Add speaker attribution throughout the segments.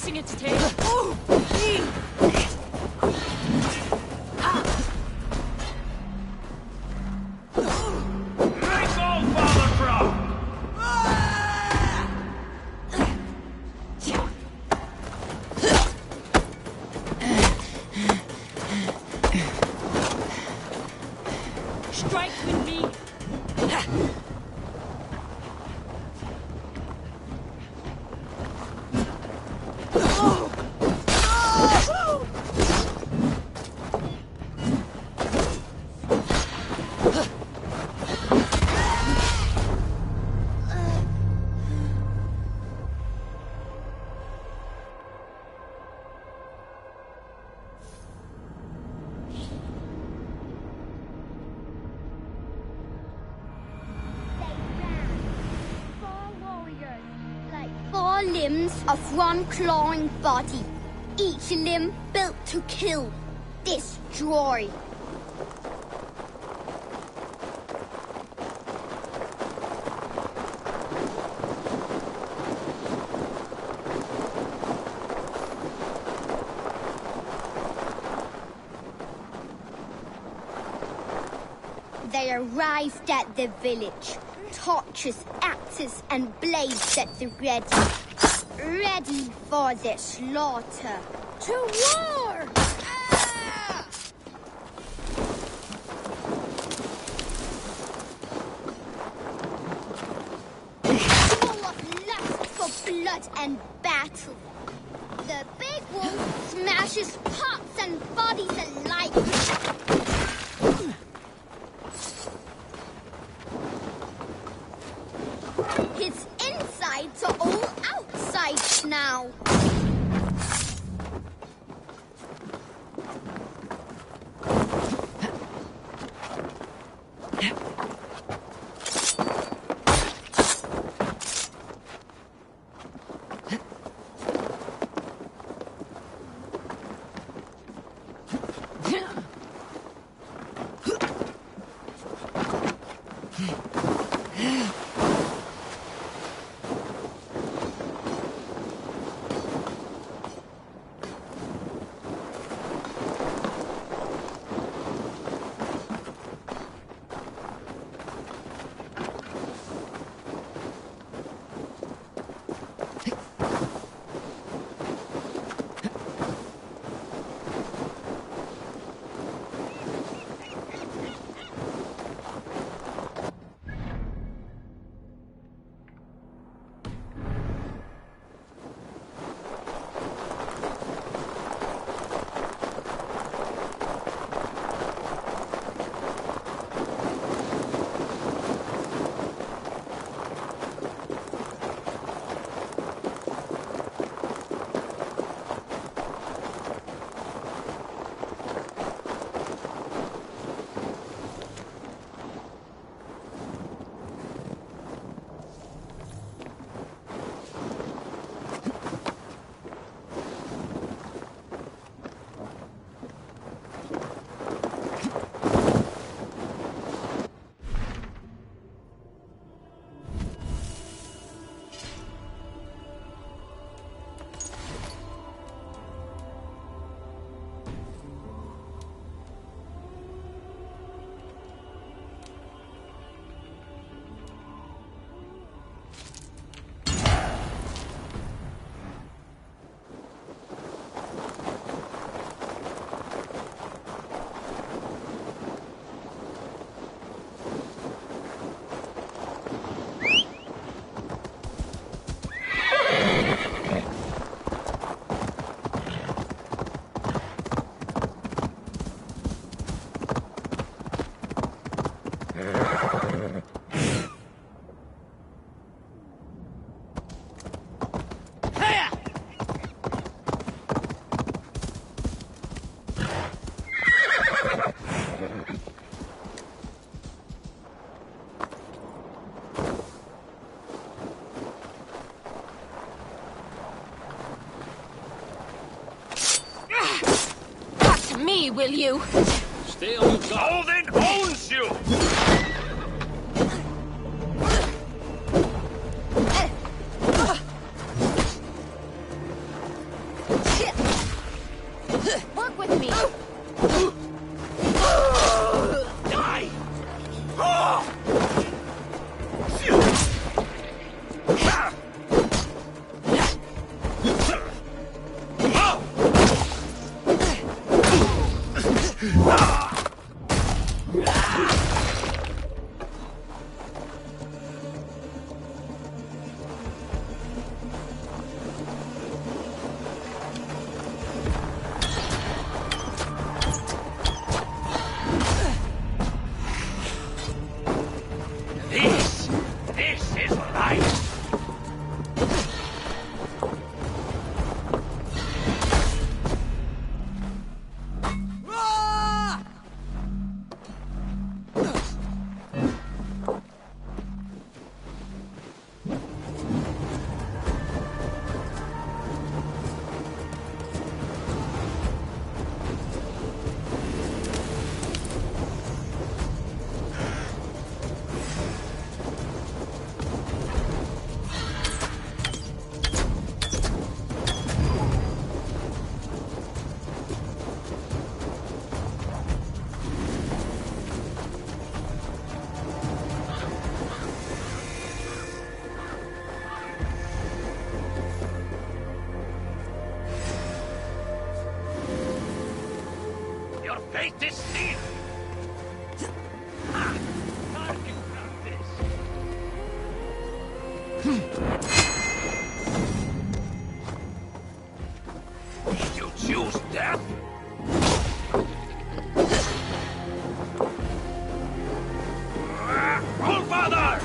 Speaker 1: Bracing its tail. Oh!
Speaker 2: Nice old father frog!
Speaker 1: Strike with me.
Speaker 3: Four limbs of one clawing body, each limb built to kill, destroy. They arrived at the village. Torches, axes, and blades at the ready. Ready for the slaughter. To war! Ah! Full of lust for blood and battle. The big wolf smashes pots and bodies alike. His insides are all outsides now.
Speaker 1: Will you?
Speaker 2: Stay on your guard. Odin owns you!
Speaker 1: Let me.
Speaker 2: Die! This is life! Your fate is sealed! Target practice! You choose death? All Father!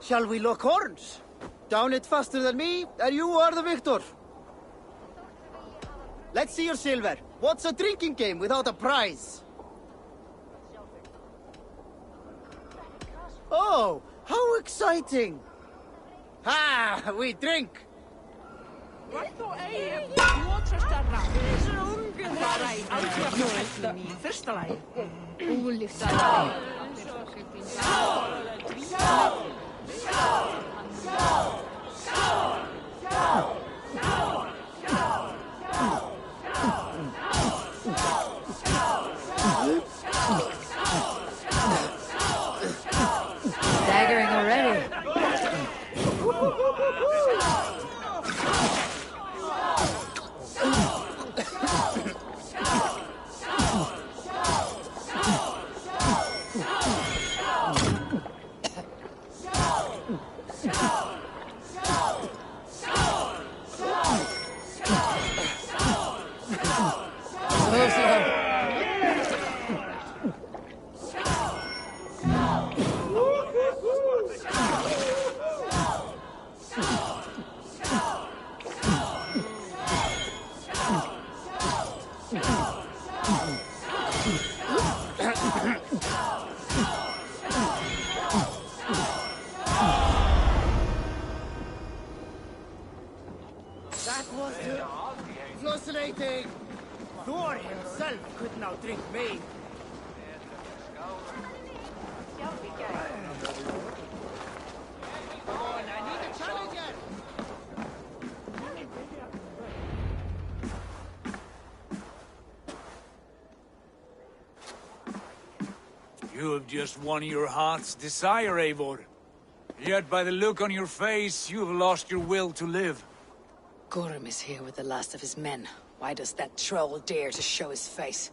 Speaker 4: Shall we lock horns? Down it faster than me, and you are the victor. Let's see your silver. What's a drinking game without a prize? Oh, how exciting! Ha! We drink!
Speaker 5: Fyrsta lagi.
Speaker 1: Staggering already.
Speaker 5: You have just won your heart's desire, Eivor. Yet by the look on your face, you have lost your will to live.
Speaker 1: Gorm is here with the last of his men. Why does that troll dare to show his face?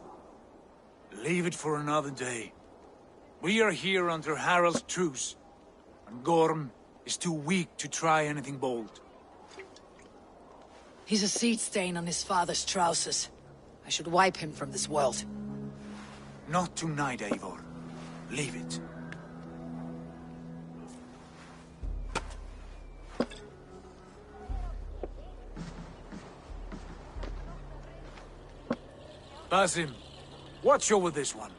Speaker 5: Leave it for another day. We are here under Harald's truce, and Gorm is too weak to try anything bold.
Speaker 1: He's a seed stain on his father's trousers. I should wipe him from this world.
Speaker 5: Not tonight, Eivor. Leave it. Basim, watch over this one,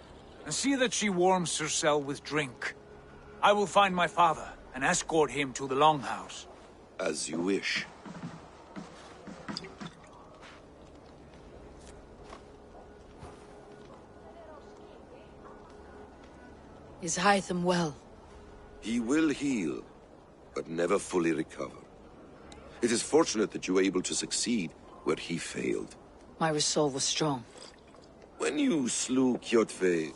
Speaker 5: and see that she warms herself with drink. I will find my father and escort him to the Longhouse.
Speaker 6: As you wish.
Speaker 1: Is Hytham well?
Speaker 6: He will heal, but never fully recover. It is fortunate that you were able to succeed where he failed.
Speaker 1: My resolve was strong.
Speaker 6: When you slew Kjotve,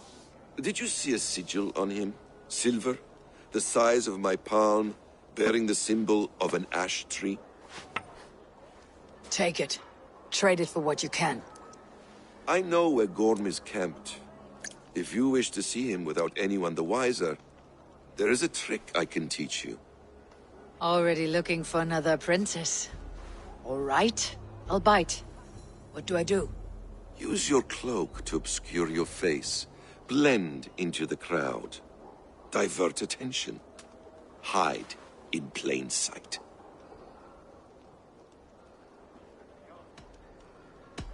Speaker 6: did you see a sigil on him? Silver? The size of my palm, bearing the symbol of an ash tree?
Speaker 1: Take it. Trade it for what you can.
Speaker 6: I know where Gorm is camped. If you wish to see him without anyone the wiser, there is a trick I can teach you.
Speaker 1: Already looking for another apprentice. All right, I'll bite. What do I do?
Speaker 6: Use your cloak to obscure your face. Blend into the crowd. Divert attention. Hide in plain sight.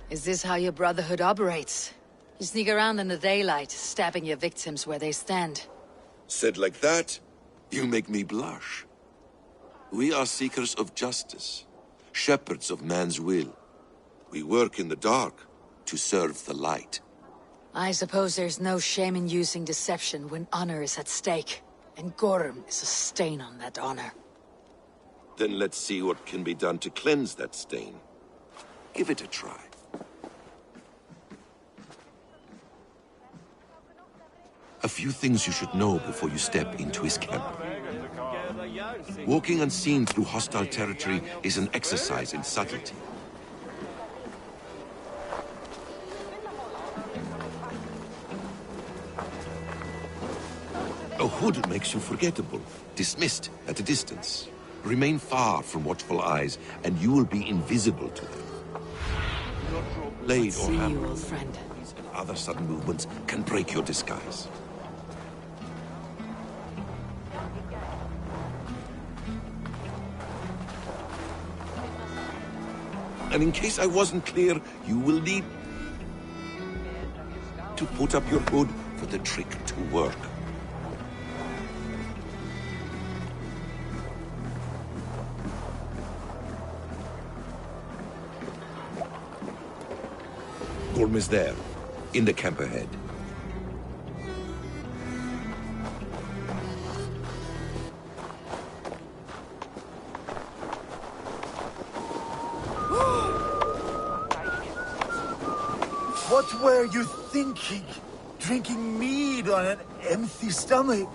Speaker 1: Is this how your Brotherhood operates? You sneak around in the daylight, stabbing your victims where they stand.
Speaker 6: Said like that, you make me blush. We are seekers of justice, shepherds of man's will. We work in the dark to serve the light.
Speaker 1: I suppose there's no shame in using deception when honor is at stake, and Gorm is a stain on that honor.
Speaker 6: Then let's see what can be done to cleanse that stain. Give it a try. A few things you should know before you step into his camp. Walking unseen through hostile territory is an exercise in subtlety. A hood makes you forgettable, dismissed at a distance. Remain far from watchful eyes, and you will be invisible to them. Blade or
Speaker 1: See you,
Speaker 6: hammer,
Speaker 1: old friend.
Speaker 6: and other sudden movements can break your disguise. And in case I wasn't clear, you will need to put up your hood for the trick to work. Gorm is there, in the camp ahead.
Speaker 7: What were you thinking? Drinking mead on an empty stomach?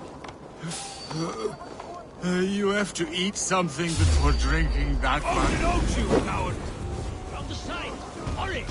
Speaker 8: You have to eat something before drinking that much.
Speaker 2: Don't you, coward! From the side! Hurry!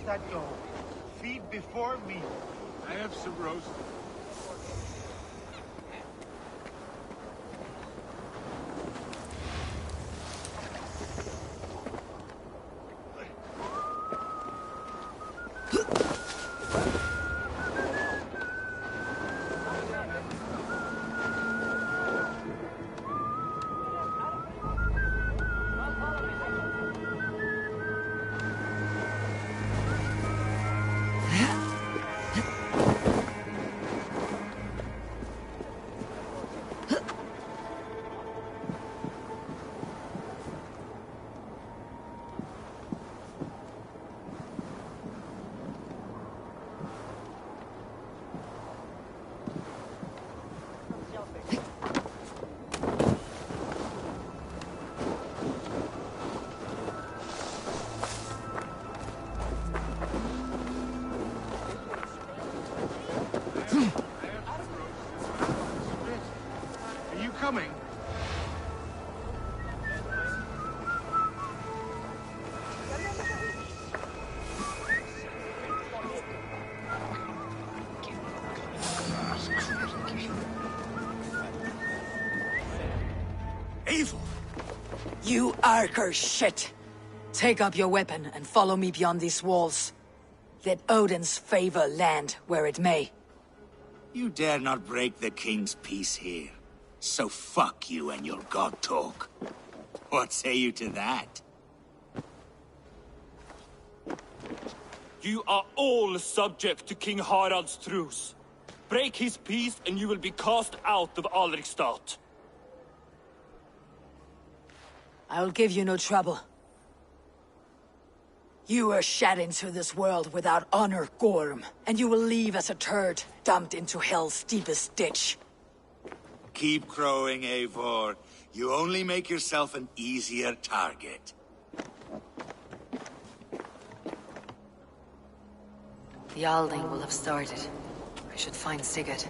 Speaker 7: that go? Feed before me.
Speaker 8: I have some roast. Are you coming?
Speaker 5: Evil!
Speaker 1: You Arker shit! Take up your weapon and follow me beyond these walls. Let Odin's favor land where it may.
Speaker 9: You dare not break the king's peace here. So fuck you and your god talk. What say you to that?
Speaker 2: You are all subject to King Harald's truce. Break his peace and you will be cast out of Alrikstad.
Speaker 1: I'll give you no trouble. You were shed into this world without honor, Gorm, and you will leave as a turd, dumped into hell's deepest ditch.
Speaker 9: Keep crowing, Eivor. You only make yourself an easier target.
Speaker 1: The Alding will have started. I should find Sigurd.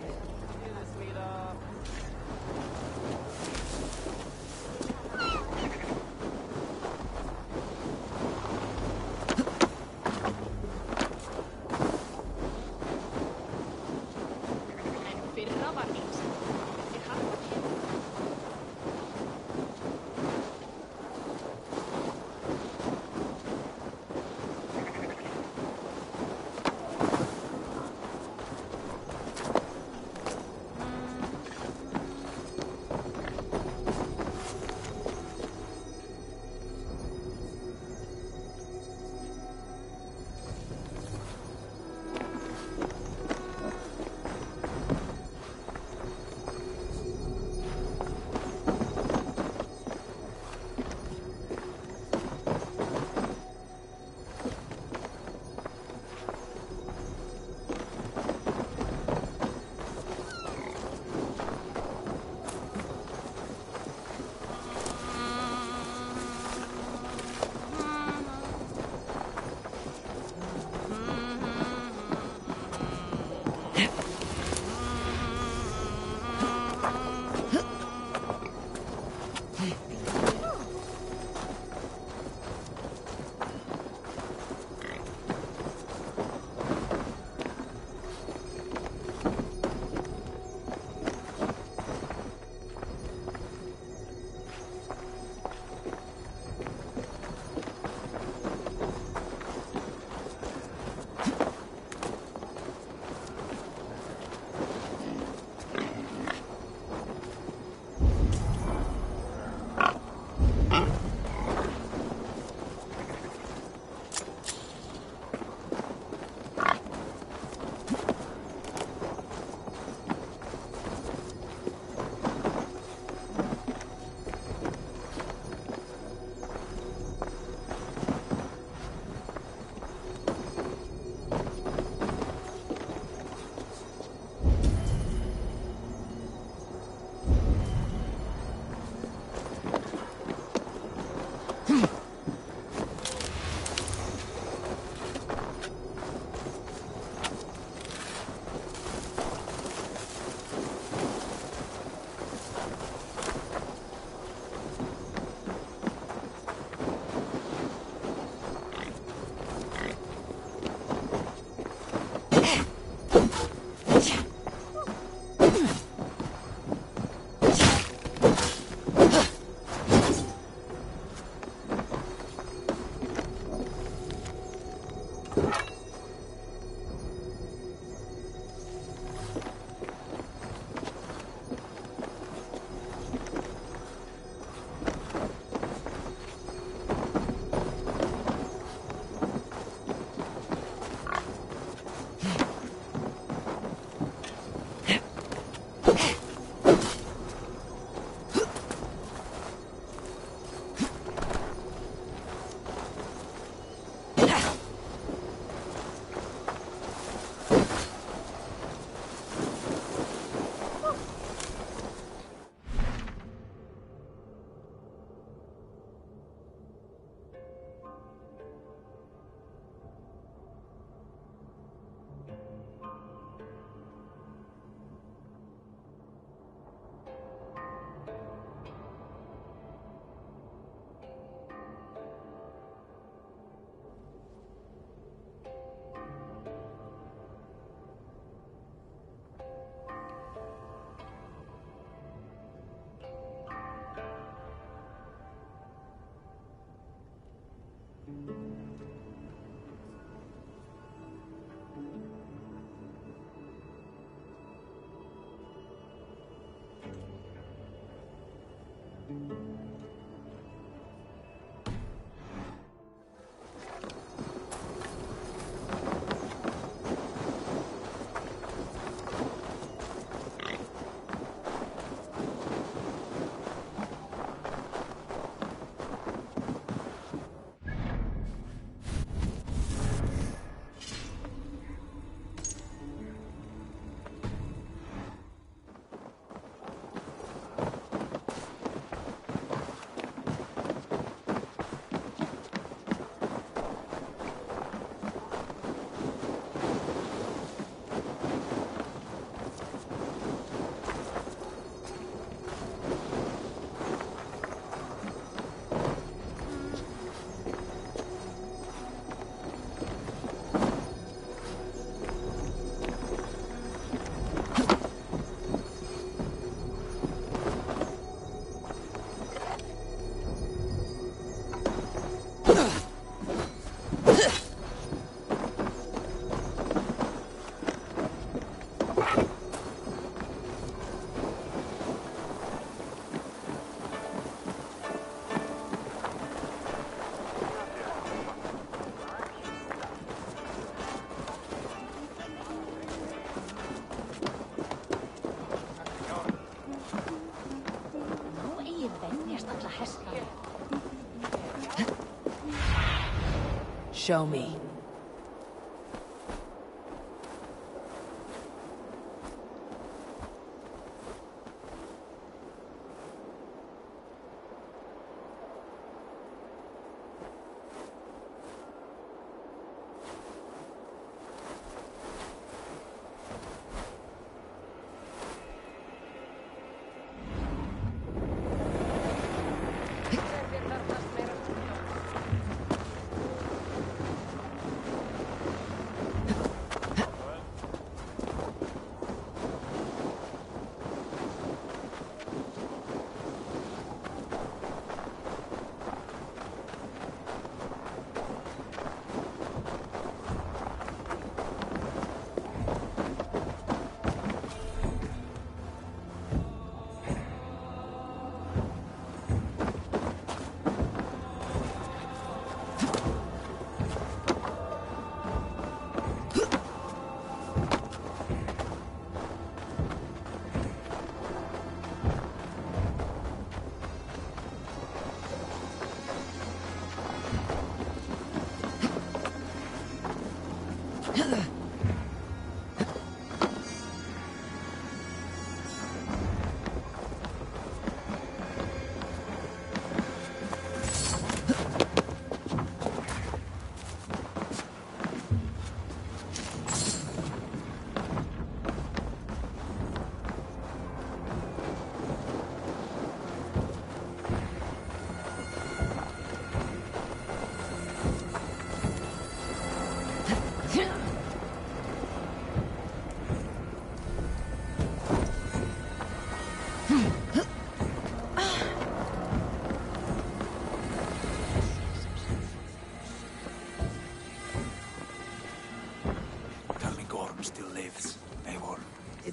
Speaker 1: Show me.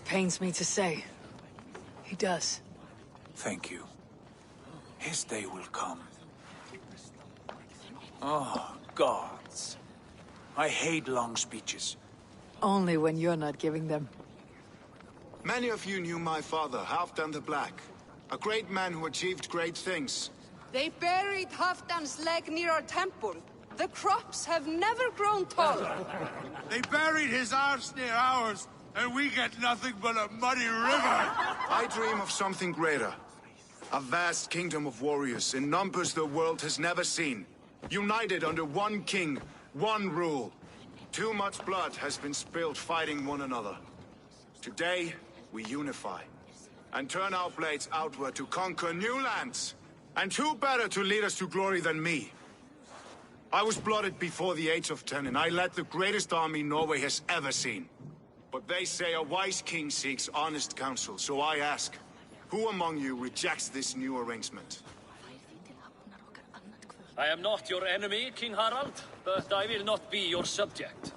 Speaker 1: Pains me to say. He does.
Speaker 5: Thank you. His day will come. Oh, gods. I hate long speeches.
Speaker 1: Only when you're not giving them.
Speaker 10: Many of you knew my father, Halfdan the Black. A great man who achieved great things.
Speaker 11: They buried Halfdan's leg near our temple. The crops have never grown taller.
Speaker 8: They buried his arse near ours, and we get nothing but a muddy river.
Speaker 10: I dream of something greater. A vast kingdom of warriors in numbers the world has never seen. United under one king, one rule. Too much blood has been spilled fighting one another. Today, we unify. And turn our blades outward to conquer new lands. And who better to lead us to glory than me? I was blooded before the age of 10, and I led the greatest army Norway has ever seen. But they say a wise king seeks honest counsel, so I ask, who among you rejects this new arrangement?
Speaker 12: I am not your enemy, King Harald, but I will not be your subject.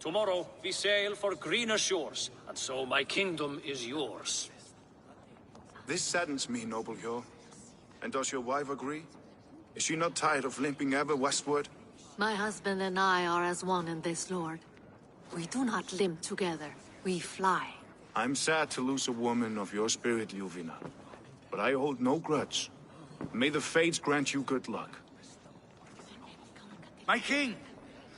Speaker 12: Tomorrow we sail for greener shores, and so my kingdom is yours.
Speaker 10: This saddens me, noble Hjor. And does your wife agree? Is she not tired of limping ever westward?
Speaker 13: My husband and I are as one in this, Lord. We do not limp together. We fly.
Speaker 10: I'm sad to lose a woman of your spirit, Ljuvina. But I hold no grudge. May the fates grant you good luck.
Speaker 7: My king,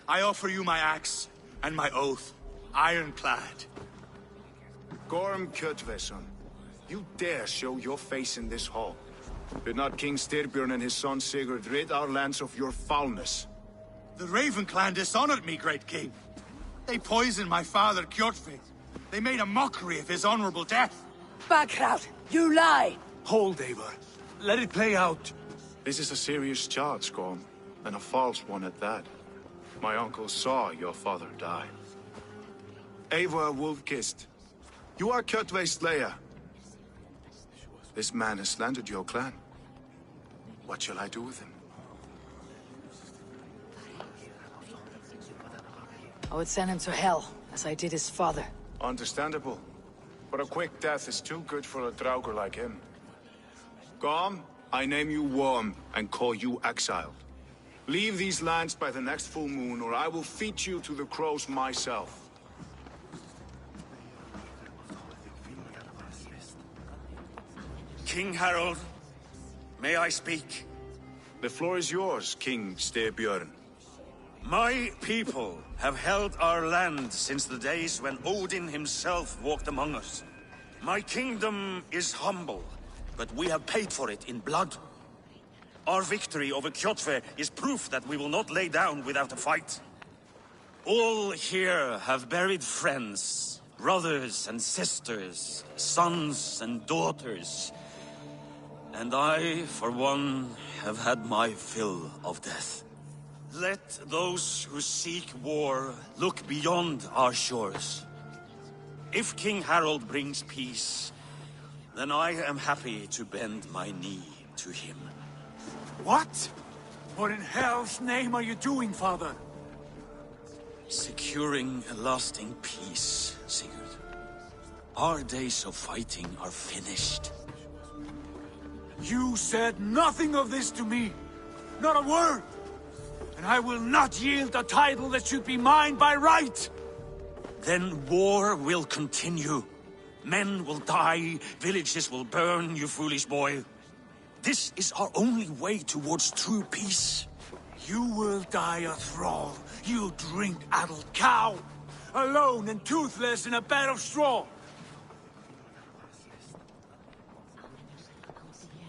Speaker 7: I offer you my axe and my oath, ironclad.
Speaker 10: Gorm Kjotveson, you dare show your face in this hall. Did not King Styrbjörn and his son Sigurd rid our lands of your foulness?
Speaker 7: The Raven clan dishonored me, great king. They poisoned my father, Kjotve. They made a mockery of his honorable death.
Speaker 1: Backrout, you lie!
Speaker 5: Hold, Eivor. Let it play out.
Speaker 10: This is a serious charge, Gorm, and a false one at that. My uncle saw your father die. Eivor Wolf-Kissed, you are Kjotve's slayer. This man has slandered your clan. What shall I do with him?
Speaker 1: I would send him to hell, as I did his father.
Speaker 10: Understandable. But a quick death is too good for a Draugr like him. Gorm, I name you Worm and call you exiled. Leave these lands by the next full moon, or I will feed you to the crows myself.
Speaker 9: King Harold, may I speak?
Speaker 10: The floor is yours, King Styrbjörn.
Speaker 9: My people have held our land since the days when Odin himself walked among us. My kingdom is humble, but we have paid for it in blood. Our victory over Kjotve is proof that we will not lay down without a fight. All here have buried friends, brothers and sisters, sons and daughters. And I, for one, have had my fill of death. Let those who seek war look beyond our shores. If King Harold brings peace, then I am happy to bend my knee to him.
Speaker 5: What? What in hell's name are you doing, father?
Speaker 9: Securing a lasting peace, Sigurd. Our days of fighting are finished.
Speaker 5: You said nothing of this to me. Not a word. And I will not yield a title that should be mine by right.
Speaker 9: Then war will continue. Men will die, villages will burn, you foolish boy. This is our only way towards true peace.
Speaker 5: You will die a thrall, you drink-addled cow. Alone and toothless in a bed of straw.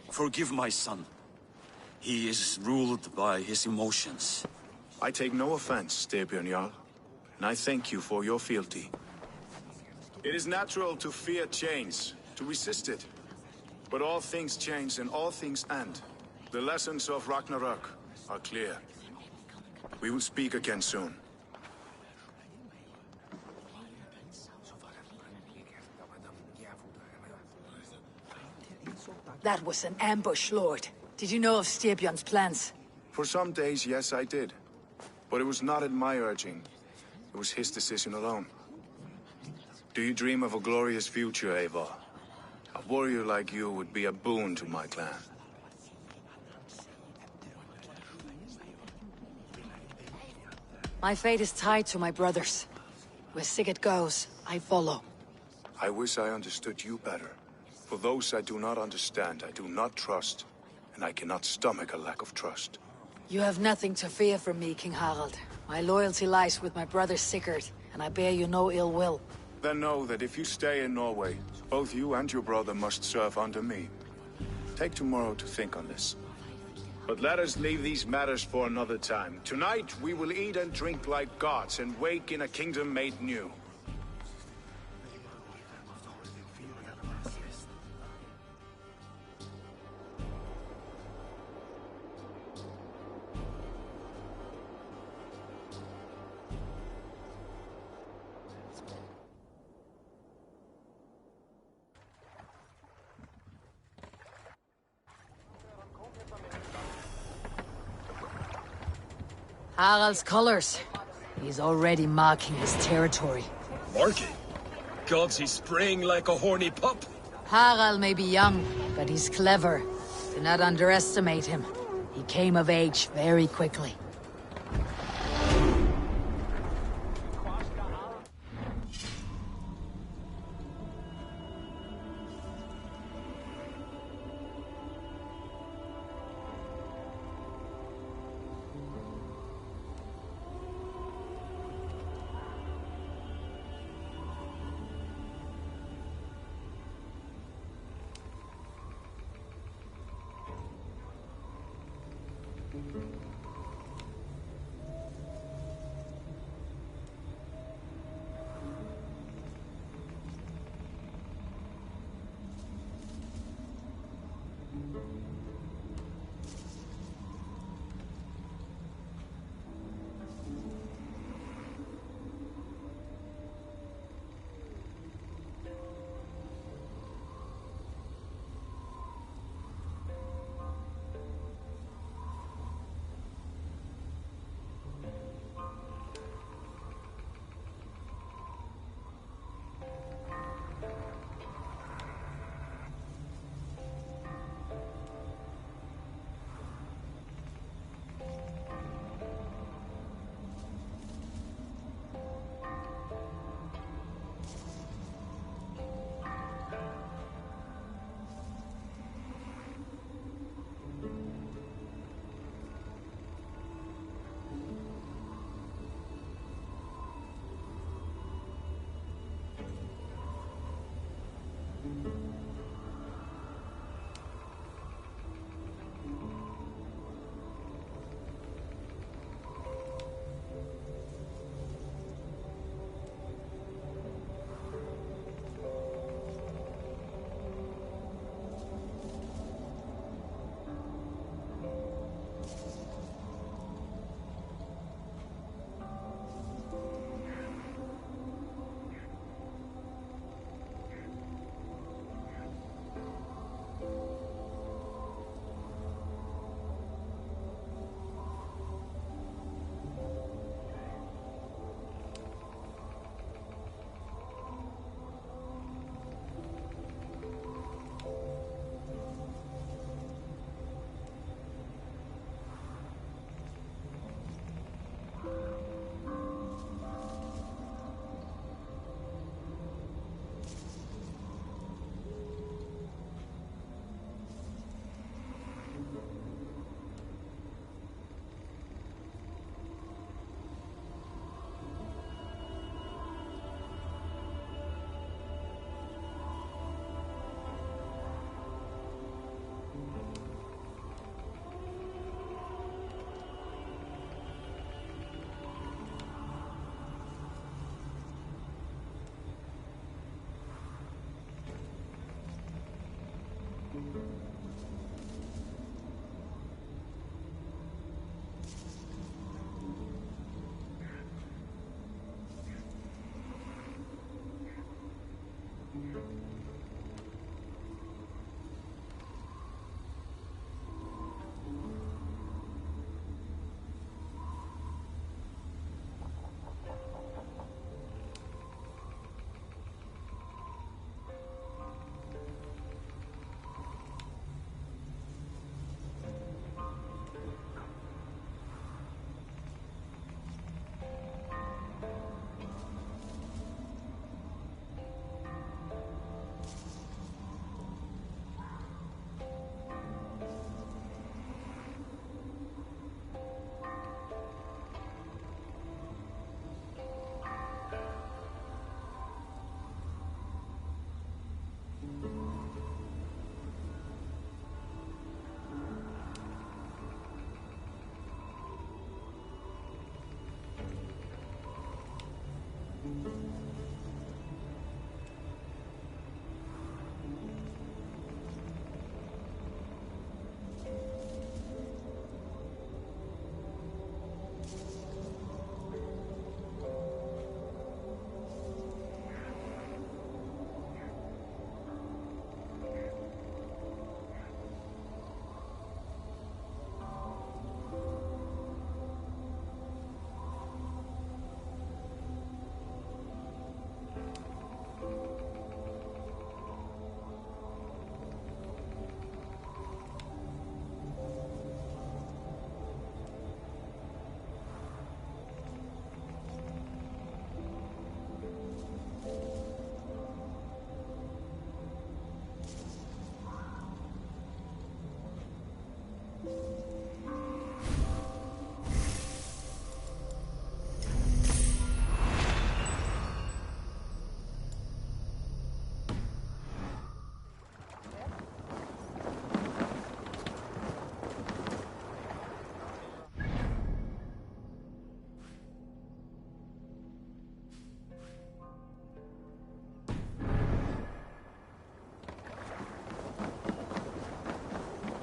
Speaker 9: Forgive my son. He is ruled by his emotions.
Speaker 10: I take no offense, Styrbjörn Jarl, and I thank you for your fealty. It is natural to fear change, to resist it. But all things change and all things end. The lessons of Ragnarok are clear. We will speak again soon.
Speaker 1: That was an ambush, Lord. Did you know of Styrbjörn's plans?
Speaker 10: For some days, yes, I did. But it was not at my urging. It was his decision alone. Do you dream of a glorious future, Eivor? A warrior like you would be a boon to my clan.
Speaker 1: My fate is tied to my brothers. Where Sigurd goes, I follow.
Speaker 10: I wish I understood you better. For those I do not understand, I do not trust. And I cannot stomach a lack of trust.
Speaker 1: You have nothing to fear from me, King Harald. My loyalty lies with my brother Sigurd, and I bear you no ill will.
Speaker 10: Then know that if you stay in Norway, both you and your brother must serve under me. Take tomorrow to think on this. But let us leave these matters for another time. Tonight, we will eat and drink like gods and wake in a kingdom made new.
Speaker 1: Harald's colors. He's already marking his territory.
Speaker 14: Marking? Gods, he's spraying like a horny pup.
Speaker 1: Harald may be young, but he's clever. Do not underestimate him. He came of age very quickly.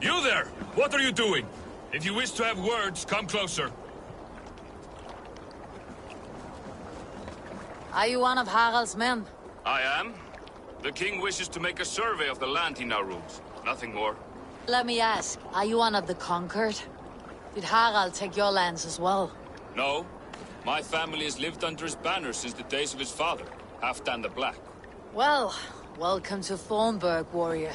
Speaker 14: You there! What are you doing? If you wish to have words, come closer.
Speaker 13: Are you one of Harald's men?
Speaker 14: I am. The king wishes to make a survey of the land he now rules. Nothing more.
Speaker 13: Let me ask, are you one of the conquered? Did Harald take your lands as well?
Speaker 14: No. My family has lived under his banner since the days of his father, Halfdan the Black.
Speaker 13: Well, welcome to Thornburg, warrior.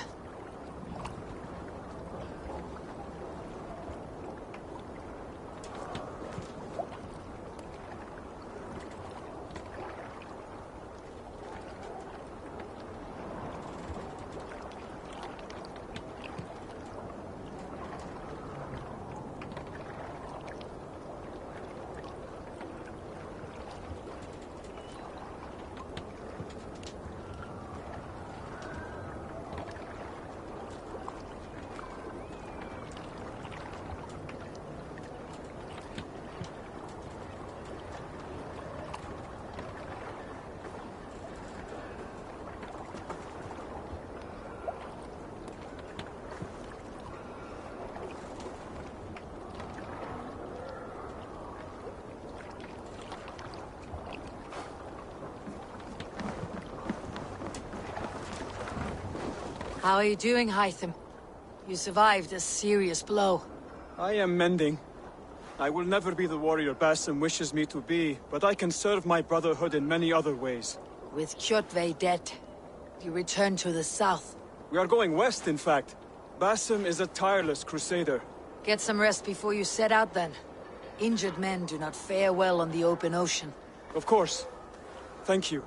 Speaker 13: How are you doing, Hytham? You survived a serious blow.
Speaker 15: I am mending. I will never be the warrior Basim wishes me to be, but I can serve my brotherhood in many other ways.
Speaker 1: With Kjotve dead, you return to the south.
Speaker 15: We are going west, in fact. Basim is a tireless crusader.
Speaker 1: Get some rest before you set out, then. Injured men do not fare well on the open ocean.
Speaker 15: Of course. Thank you.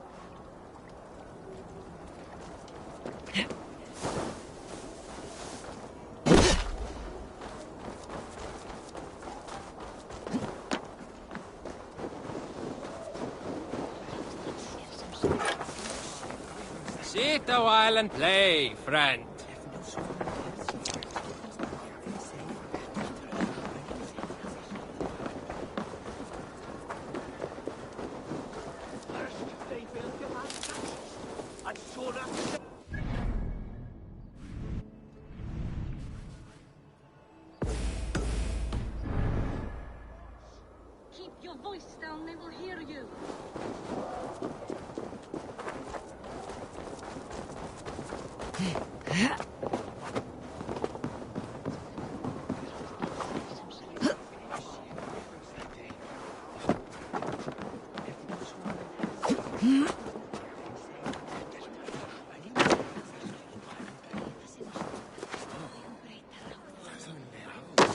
Speaker 16: Sit a while and play, friend.
Speaker 17: Keep your voice down, they will hear you.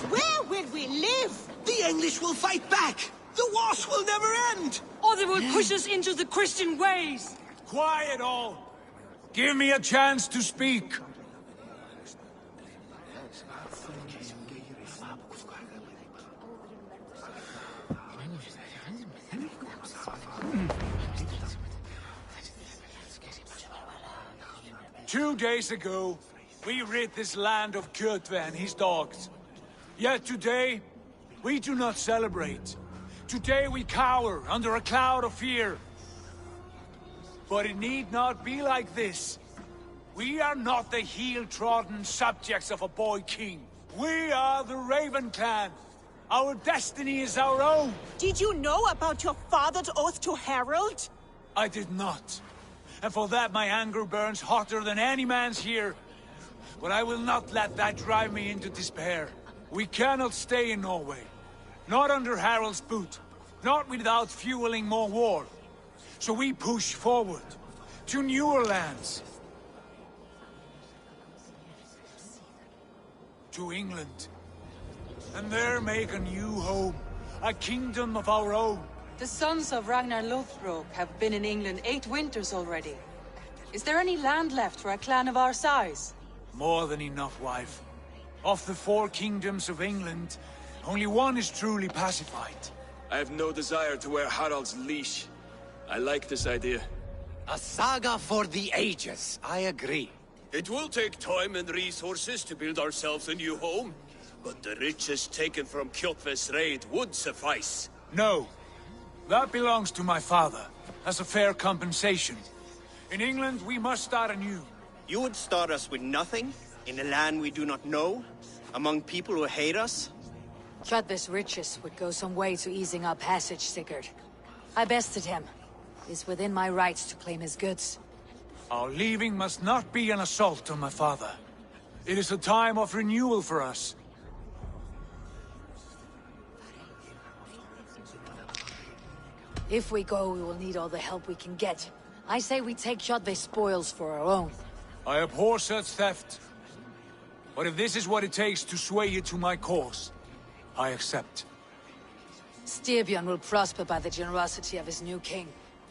Speaker 18: Where will we live? The English will fight back! The wars will never end!
Speaker 1: Or they will push us into the Christian ways!
Speaker 5: Quiet all! Give me a chance to speak! 2 days ago, we rid this land of Kjotve and his dogs. Yet today, we do not celebrate. Today we cower under a cloud of fear. But it need not be like this. We are not the heel-trodden subjects of a boy king. We are the Raven clan. Our destiny is our own.
Speaker 18: Did you know about your father's oath to Harold?
Speaker 5: I did not. And for that my anger burns hotter than any man's here. But I will not let that drive me into despair. We cannot stay in Norway. Not under Harald's boot. Not without fueling more war. So we push forward. To newer lands. To England. And there make a new home. A kingdom of our own.
Speaker 11: The sons of Ragnar Lothbrok have been in England 8 winters already. Is there any land left for a clan of our size?
Speaker 5: More than enough, wife. Of the 4 kingdoms of England, only one is truly pacified.
Speaker 14: I have no desire to wear Harald's leash. I like this idea.
Speaker 19: A saga for the ages, I agree.
Speaker 14: It will take time and resources to build ourselves a new home, but the riches taken from Kjotve's raid would suffice.
Speaker 5: No. That belongs to my father, as a fair compensation. In England, we must start anew.
Speaker 19: You would start us with nothing? In a land we do not know?
Speaker 18: Among people who hate us?
Speaker 1: Kjotve's riches would go some way to easing our passage, Sigurd. I bested him. It's within my rights to claim his goods.
Speaker 5: Our leaving must not be an assault on my father. It is a time of renewal for us.
Speaker 1: If we go, we will need all the help we can get. I say we take Kjotve's spoils for our own.
Speaker 5: I abhor such theft. But if this is what it takes to sway you to my cause, I accept.
Speaker 1: Styrbjörn will prosper by the generosity of his new king.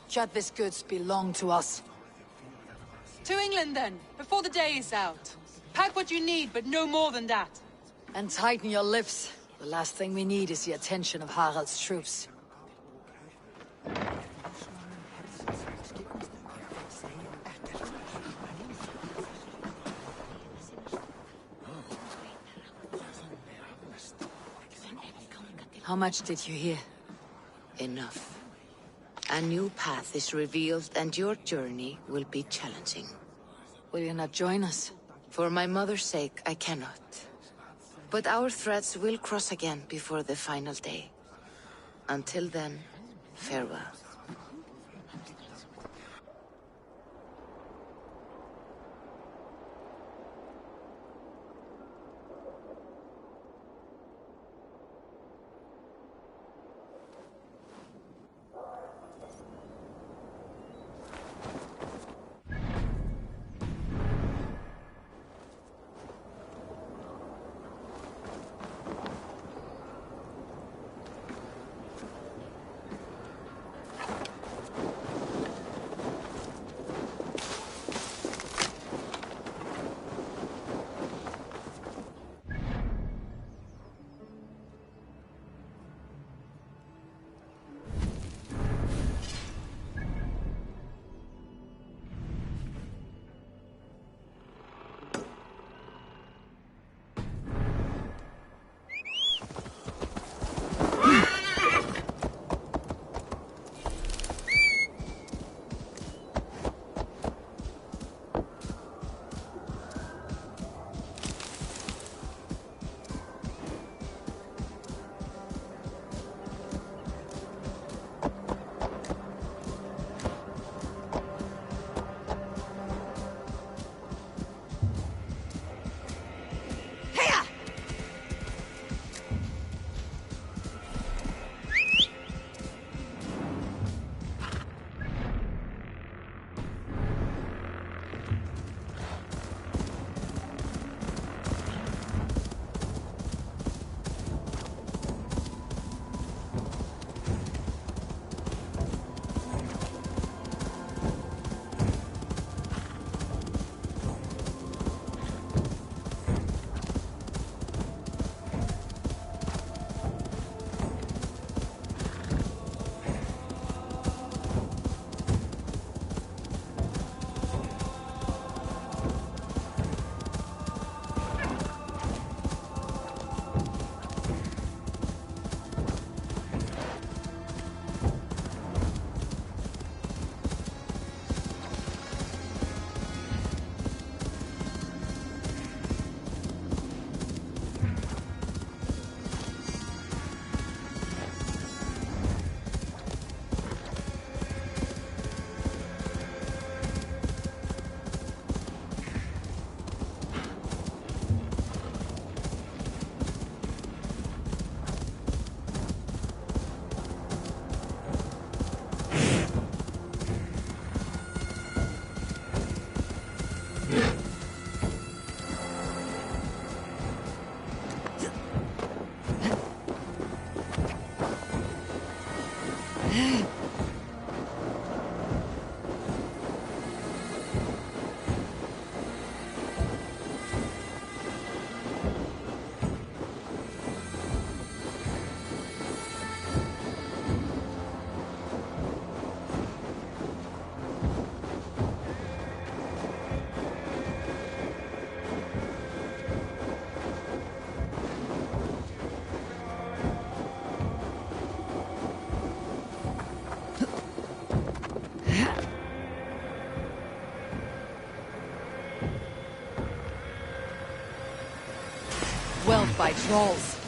Speaker 1: Kjotve's goods belong to us.
Speaker 11: To England, then, before the day is out. Pack what you need, but no more than that.
Speaker 1: And tighten your lips. The last thing we need is the attention of Harald's troops. How much did you hear?
Speaker 20: Enough. A new path is revealed, and your journey will be challenging.
Speaker 1: Will you not join us?
Speaker 20: For my mother's sake, I cannot. But our threads will cross again before the final day. Until then, farewell.
Speaker 1: by trolls.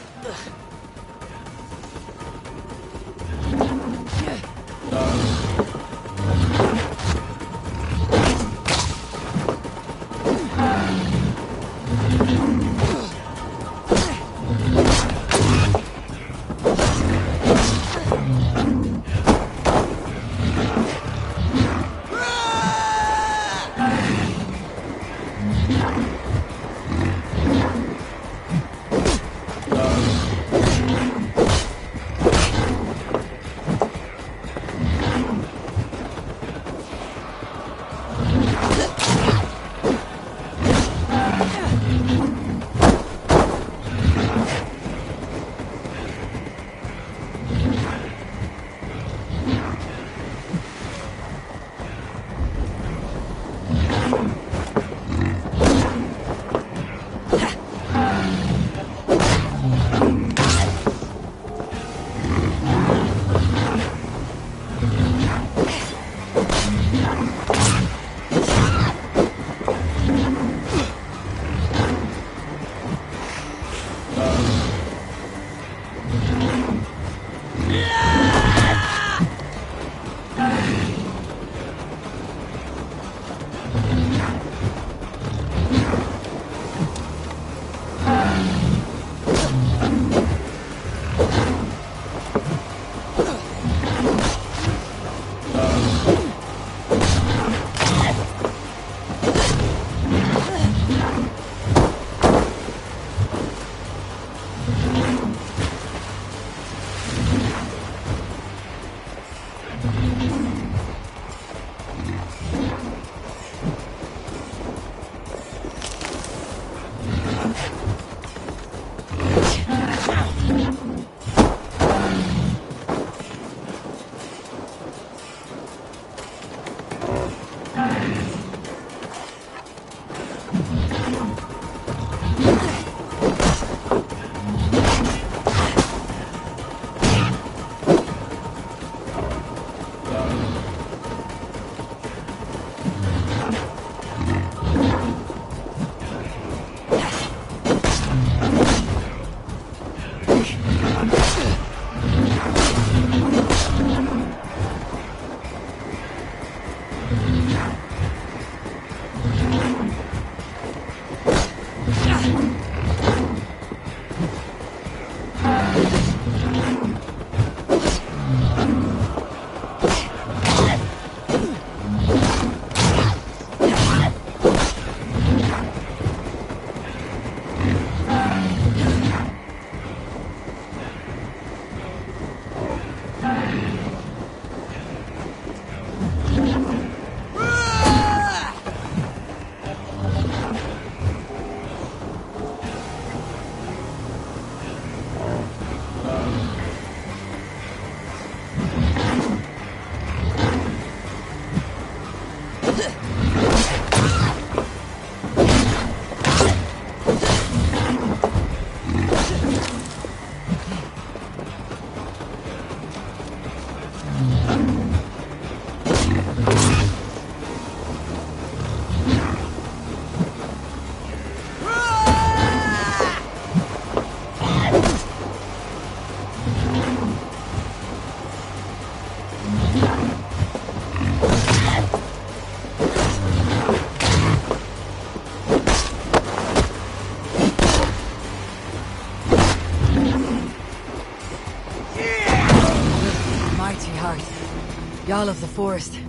Speaker 1: Jarl of the Forest.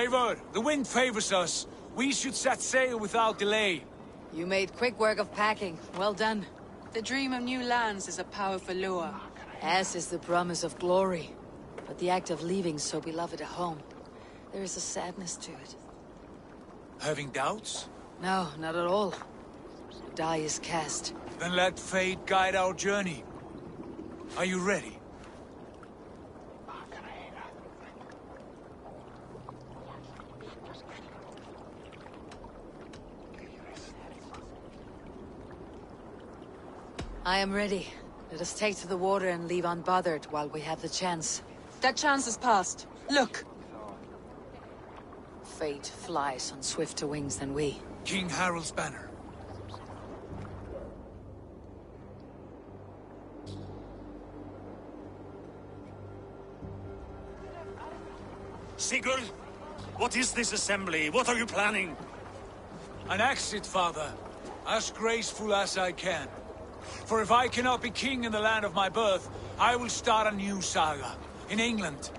Speaker 5: Eivor, the wind favors us. We should set sail without delay.
Speaker 1: You made quick work of packing. Well done.
Speaker 11: The dream of new lands is a powerful lure.
Speaker 1: As is the promise of glory. But the act of leaving so beloved a home, there is a sadness to it.
Speaker 5: Having doubts?
Speaker 1: No, not at all. The die is cast.
Speaker 5: Then let fate guide our journey. Are you ready?
Speaker 1: I am ready. Let us take to the water and leave unbothered while we have the chance.
Speaker 11: That chance is past. Look!
Speaker 1: Fate flies on swifter wings than we.
Speaker 5: King Harald's banner.
Speaker 9: Sigurd, what is this assembly? What are you planning?
Speaker 5: An exit, father. As graceful as I can. For if I cannot be king in the land of my birth, I will start a new saga. In England.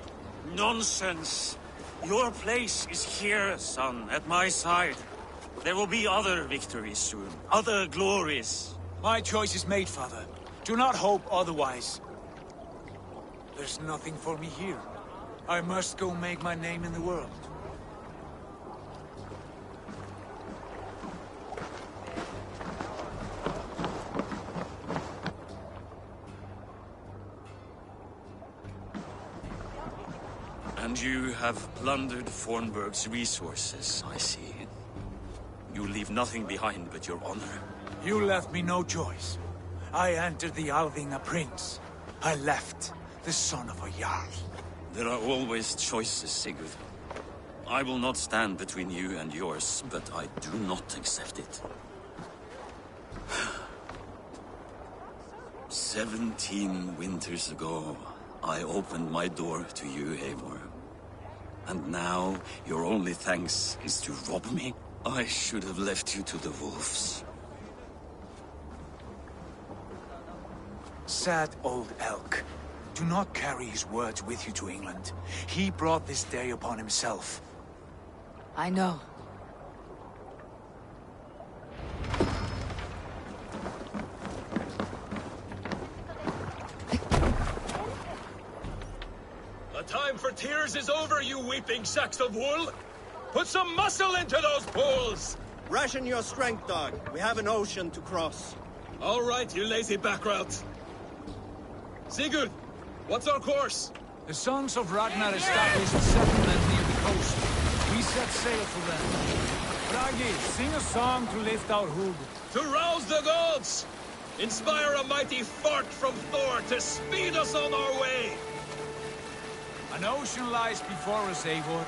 Speaker 9: Nonsense. Your place is here, son, at my side. There will be other victories soon. Other glories.
Speaker 5: My choice is made, father. Do not hope otherwise. There's nothing for me here. I must go make my name in the world.
Speaker 9: And you have plundered Fornburg's resources, I see. You leave nothing behind but your honor.
Speaker 5: You left me no choice. I entered the Alving a prince. I left the son of a Jarl.
Speaker 9: There are always choices, Sigurd. I will not stand between you and yours, but I do not accept it. 17 winters ago, I opened my door to you, Eivor. And now, your only thanks is to rob me? I should have left you to the wolves.
Speaker 5: Sad old elk. Do not carry his words with you to England. He brought this day upon himself.
Speaker 1: I know.
Speaker 14: The time for tears is over, you weeping sacks of wool! Put some muscle into those pools!
Speaker 4: Ration your strength, dog. We have an ocean to cross.
Speaker 14: All right, you lazy backrout. Sigurd, what's our course?
Speaker 5: The sons of Ragnar established a settlement near the coast. We set sail for them. Bragi, sing a song to lift our hood.
Speaker 14: To rouse the gods! Inspire a mighty fart from Thor to speed us on our way!
Speaker 5: An ocean lies before us, Eivor.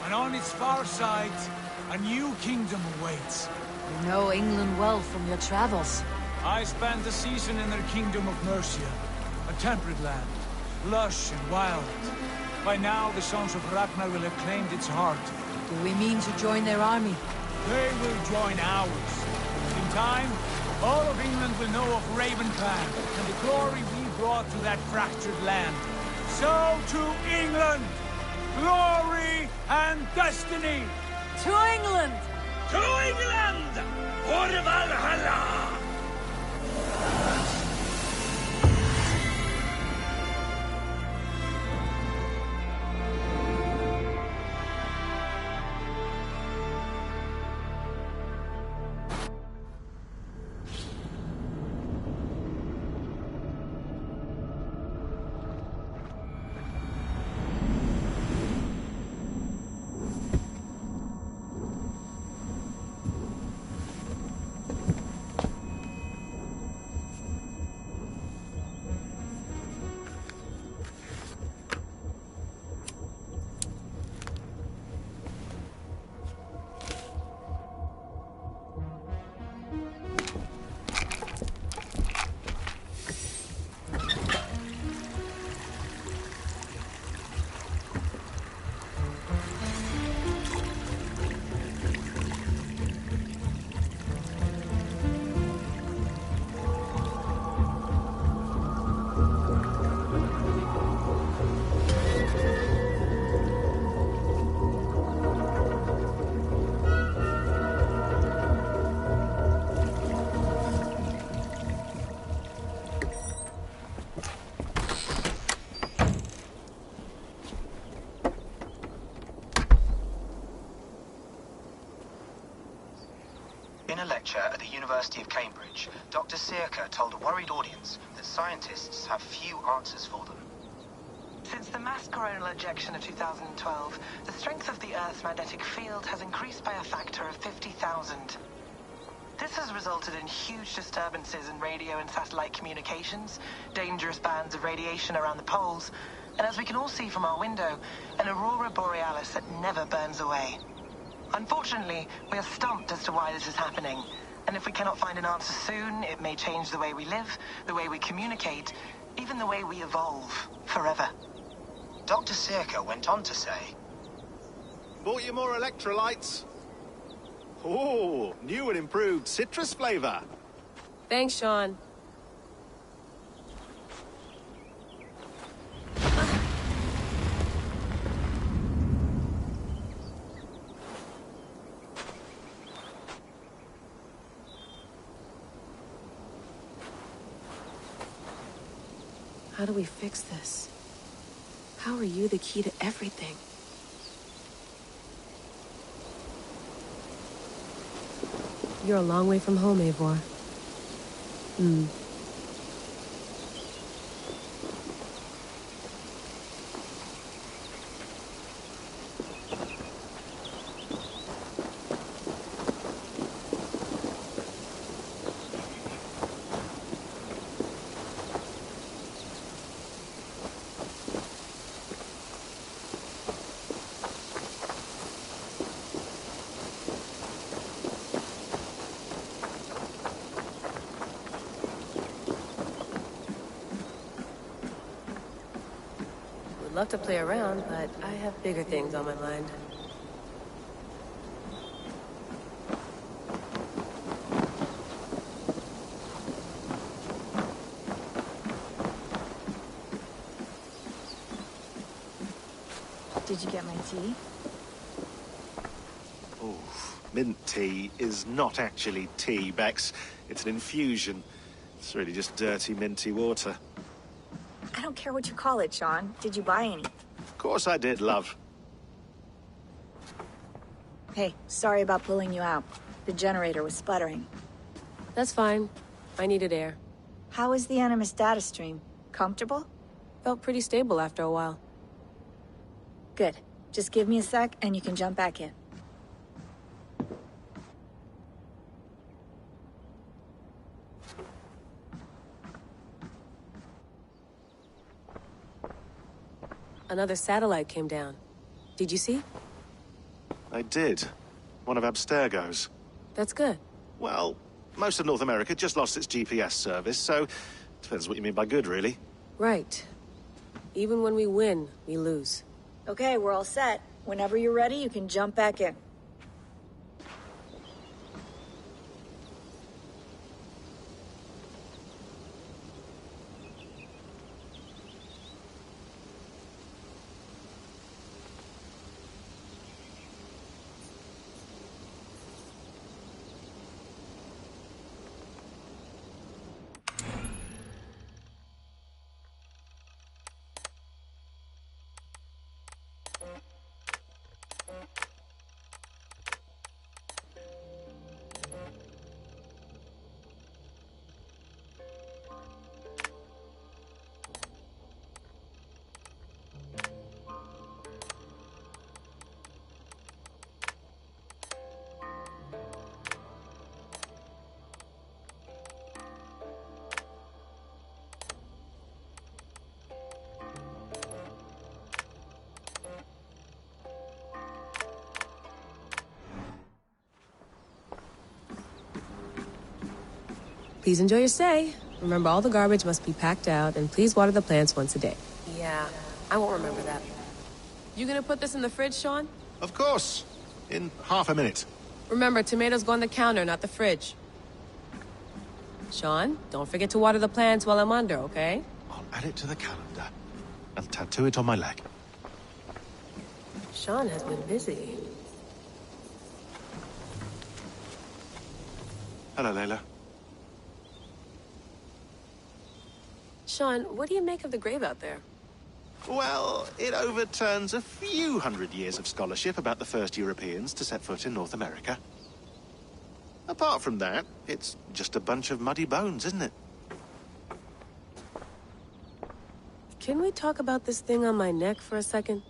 Speaker 5: And on its far side, a new kingdom awaits.
Speaker 1: You know England well from your travels.
Speaker 5: I spent a season in their kingdom of Mercia. A temperate land, lush and wild. By now, the sons of Ragnar will have claimed its heart.
Speaker 1: Do we mean to join their army?
Speaker 5: They will join ours. In time, all of England will know of Raven Clan and the glory we brought to that fractured land. So to England! Glory and destiny!
Speaker 1: To England!
Speaker 14: To England! For Valhalla!
Speaker 21: In a lecture at the University of Cambridge, Dr. Searcher told a worried audience that scientists have few answers for them.
Speaker 22: Since the mass coronal ejection of 2012, the strength of the Earth's magnetic field has increased by a factor of 50,000. This has resulted in huge disturbances in radio and satellite communications, dangerous bands of radiation around the poles, and as we can all see from our window, an aurora borealis that never burns away. Unfortunately, we are stumped as to why this is happening, and if we cannot find an answer soon, it may change the way we live, the way we communicate, even the way we evolve, forever.
Speaker 21: Dr. Searcher went on to say,
Speaker 23: Bought you more electrolytes? Oh, new and improved citrus flavor.
Speaker 24: Thanks, Sean. How do we fix this? How are you the key to everything? You're a long way from home, Eivor. Love to play around, but I have bigger things on my mind.
Speaker 25: Did you get my tea?
Speaker 23: Oh, mint tea is not actually tea, Bex. It's an infusion. It's really just dirty, minty water.
Speaker 25: I don't care what you call it, Sean. Did you buy any?
Speaker 23: Of course I did, love.
Speaker 25: Hey, sorry about pulling you out. The generator was sputtering.
Speaker 24: That's fine. I needed air.
Speaker 25: How is the Animus data stream? Comfortable?
Speaker 24: Felt pretty stable after a while.
Speaker 25: Good. Just give me a sec and you can jump back in.
Speaker 24: Another satellite came down. Did you see?
Speaker 23: I did. One of Abstergo's.
Speaker 24: That's good.
Speaker 23: Well, most of North America just lost its GPS service, so depends what you mean by good, really.
Speaker 24: Right. Even when we win, we lose.
Speaker 25: Okay, we're all set. Whenever you're ready, you can jump back in.
Speaker 24: Please enjoy your stay. Remember, all the garbage must be packed out, and please water the plants once a day. Yeah, I won't remember that. You gonna put this in the fridge, Sean?
Speaker 23: Of course. In half a minute.
Speaker 24: Remember, tomatoes go on the counter, not the fridge. Sean, don't forget to water the plants while I'm under, okay?
Speaker 23: I'll add it to the calendar and tattoo it on my leg.
Speaker 24: Sean has been busy.
Speaker 23: Hello, Layla.
Speaker 24: Sean, what do you make of the grave out there?
Speaker 23: Well, it overturns a few hundred years of scholarship about the first Europeans to set foot in North America. A Apart from that, it's just a bunch of muddy bones, isn't it?
Speaker 24: Can we talk about this thing on my neck for a second?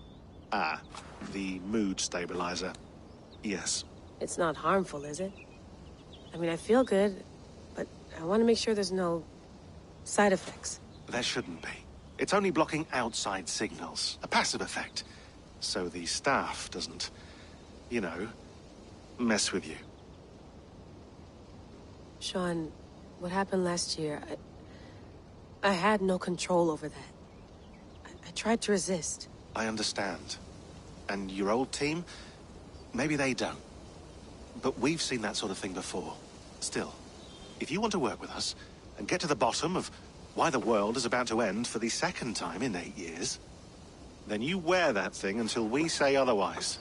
Speaker 23: Ah, the mood stabilizer. Yes.
Speaker 24: It's not harmful, is it? I mean, I feel good, but I want to make sure there's no side effects.
Speaker 23: There shouldn't be. It's only blocking outside signals, a passive effect. So the staff doesn't, you know, mess with you.
Speaker 24: Sean, what happened last year, I had no control over that. I tried to resist.
Speaker 23: I understand. And your old team, maybe they don't. But we've seen that sort of thing before. Still, if you want to work with us and get to the bottom of why the world is about to end for the second time in 8 years, then you wear that thing until we say otherwise.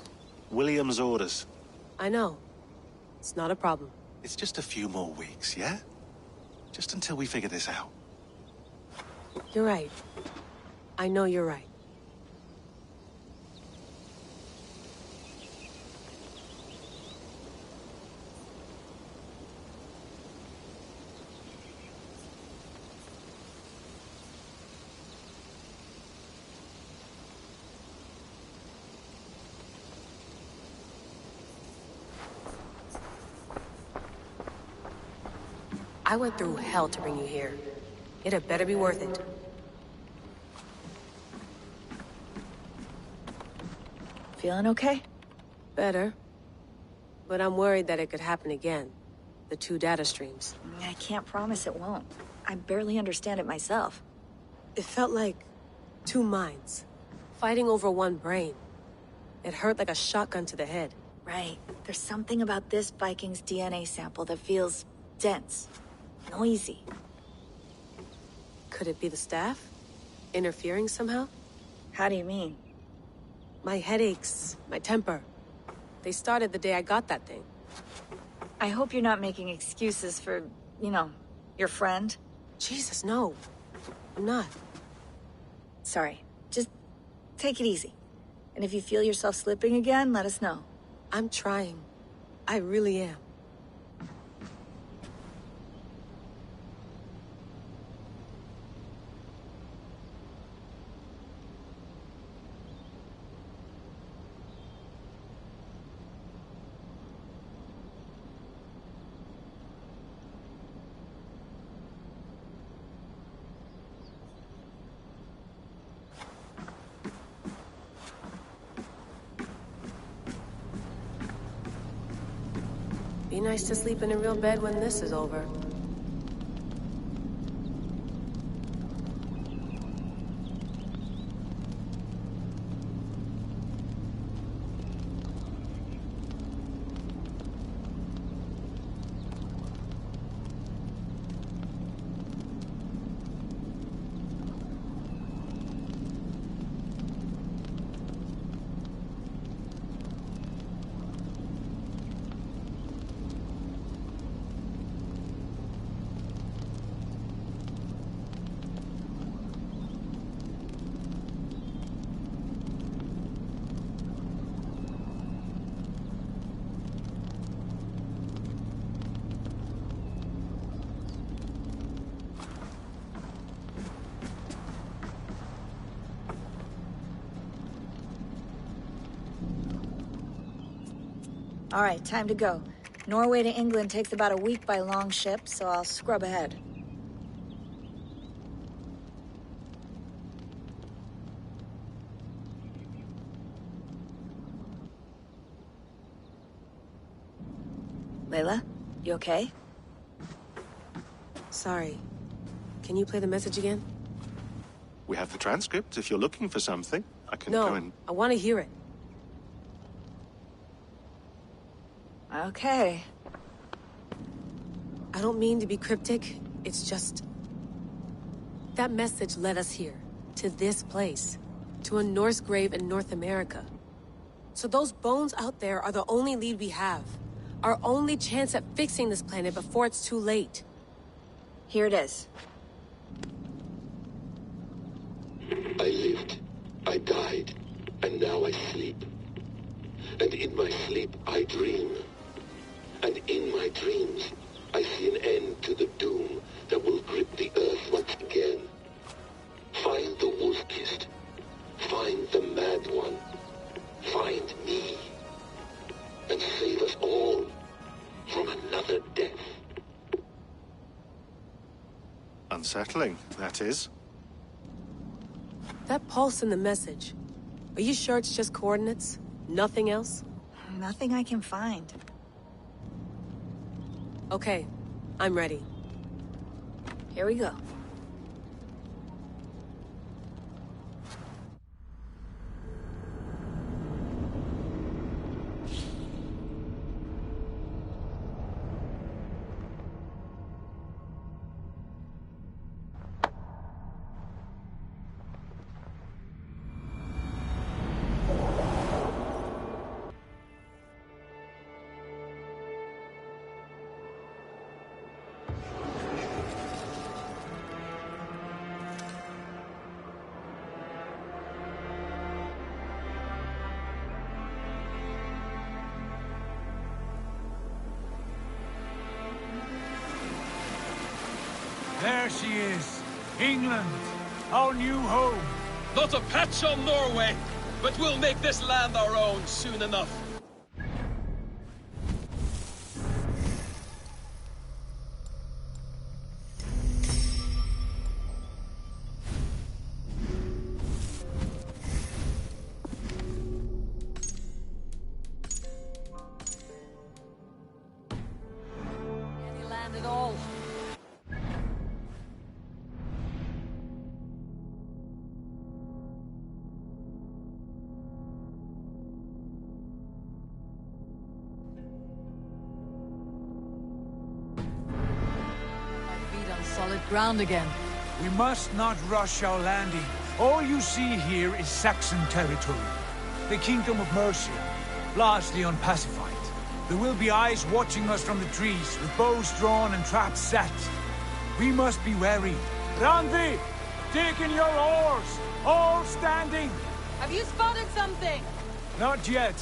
Speaker 23: William's orders.
Speaker 24: I know. It's not a problem.
Speaker 23: It's just a few more weeks, yeah? Just until we figure this out.
Speaker 24: You're right. I know you're right. I went through hell to bring you here. It had better be worth it.
Speaker 25: Feeling okay?
Speaker 24: Better. But I'm worried that it could happen again. The 2 data streams.
Speaker 25: I can't promise it won't. I barely understand it myself.
Speaker 24: It felt like 2 minds, fighting over 1 brain. It hurt like a shotgun to the head.
Speaker 25: Right. There's something about this Viking's DNA sample that feels dense. Noisy.
Speaker 24: Could it be the staff? Interfering somehow?
Speaker 25: How do you mean?
Speaker 24: My headaches, my temper. They started the day I got that thing.
Speaker 25: I hope you're not making excuses for, you know, your friend.
Speaker 24: Jesus, no. I'm not.
Speaker 25: Sorry. Just take it easy. And if you feel yourself slipping again, let us know.
Speaker 24: I'm trying. I really am. Be nice to sleep in a real bed when this is over.
Speaker 25: All right, time to go. Norway to England takes about a week by long ship, so I'll scrub ahead. Layla, you okay?
Speaker 24: Sorry. Can you play the message again?
Speaker 23: We have the transcript if you're looking for something. I can
Speaker 24: No,
Speaker 23: go and...
Speaker 24: I want to hear it.
Speaker 25: Okay.
Speaker 24: I don't mean to be cryptic. It's just... that message led us here. To this place. To a Norse grave in North America. So those bones out there are the only lead we have. Our only chance at fixing this planet before it's too late.
Speaker 25: Here it is.
Speaker 2: I lived, I died, and now I sleep. And in my sleep I dream. And in my dreams
Speaker 23: Unsettling, that is.
Speaker 24: That pulse in the message. Are you sure it's just coordinates? Nothing else?
Speaker 25: Nothing I can find.
Speaker 24: Okay, I'm ready.
Speaker 25: Here we go.
Speaker 5: There she is. England, our new home.
Speaker 14: Not a patch on Norway, but we'll make this land our own soon enough.
Speaker 1: Any land at all. Solid ground again.
Speaker 5: We must not rush our landing. All you see here is Saxon territory. The Kingdom of Mercia, largely unpacified. There will be eyes watching us from the trees, with bows drawn and traps set. We must be wary. Randvi! Dig in your oars! All standing!
Speaker 11: Have you spotted something?
Speaker 5: Not yet.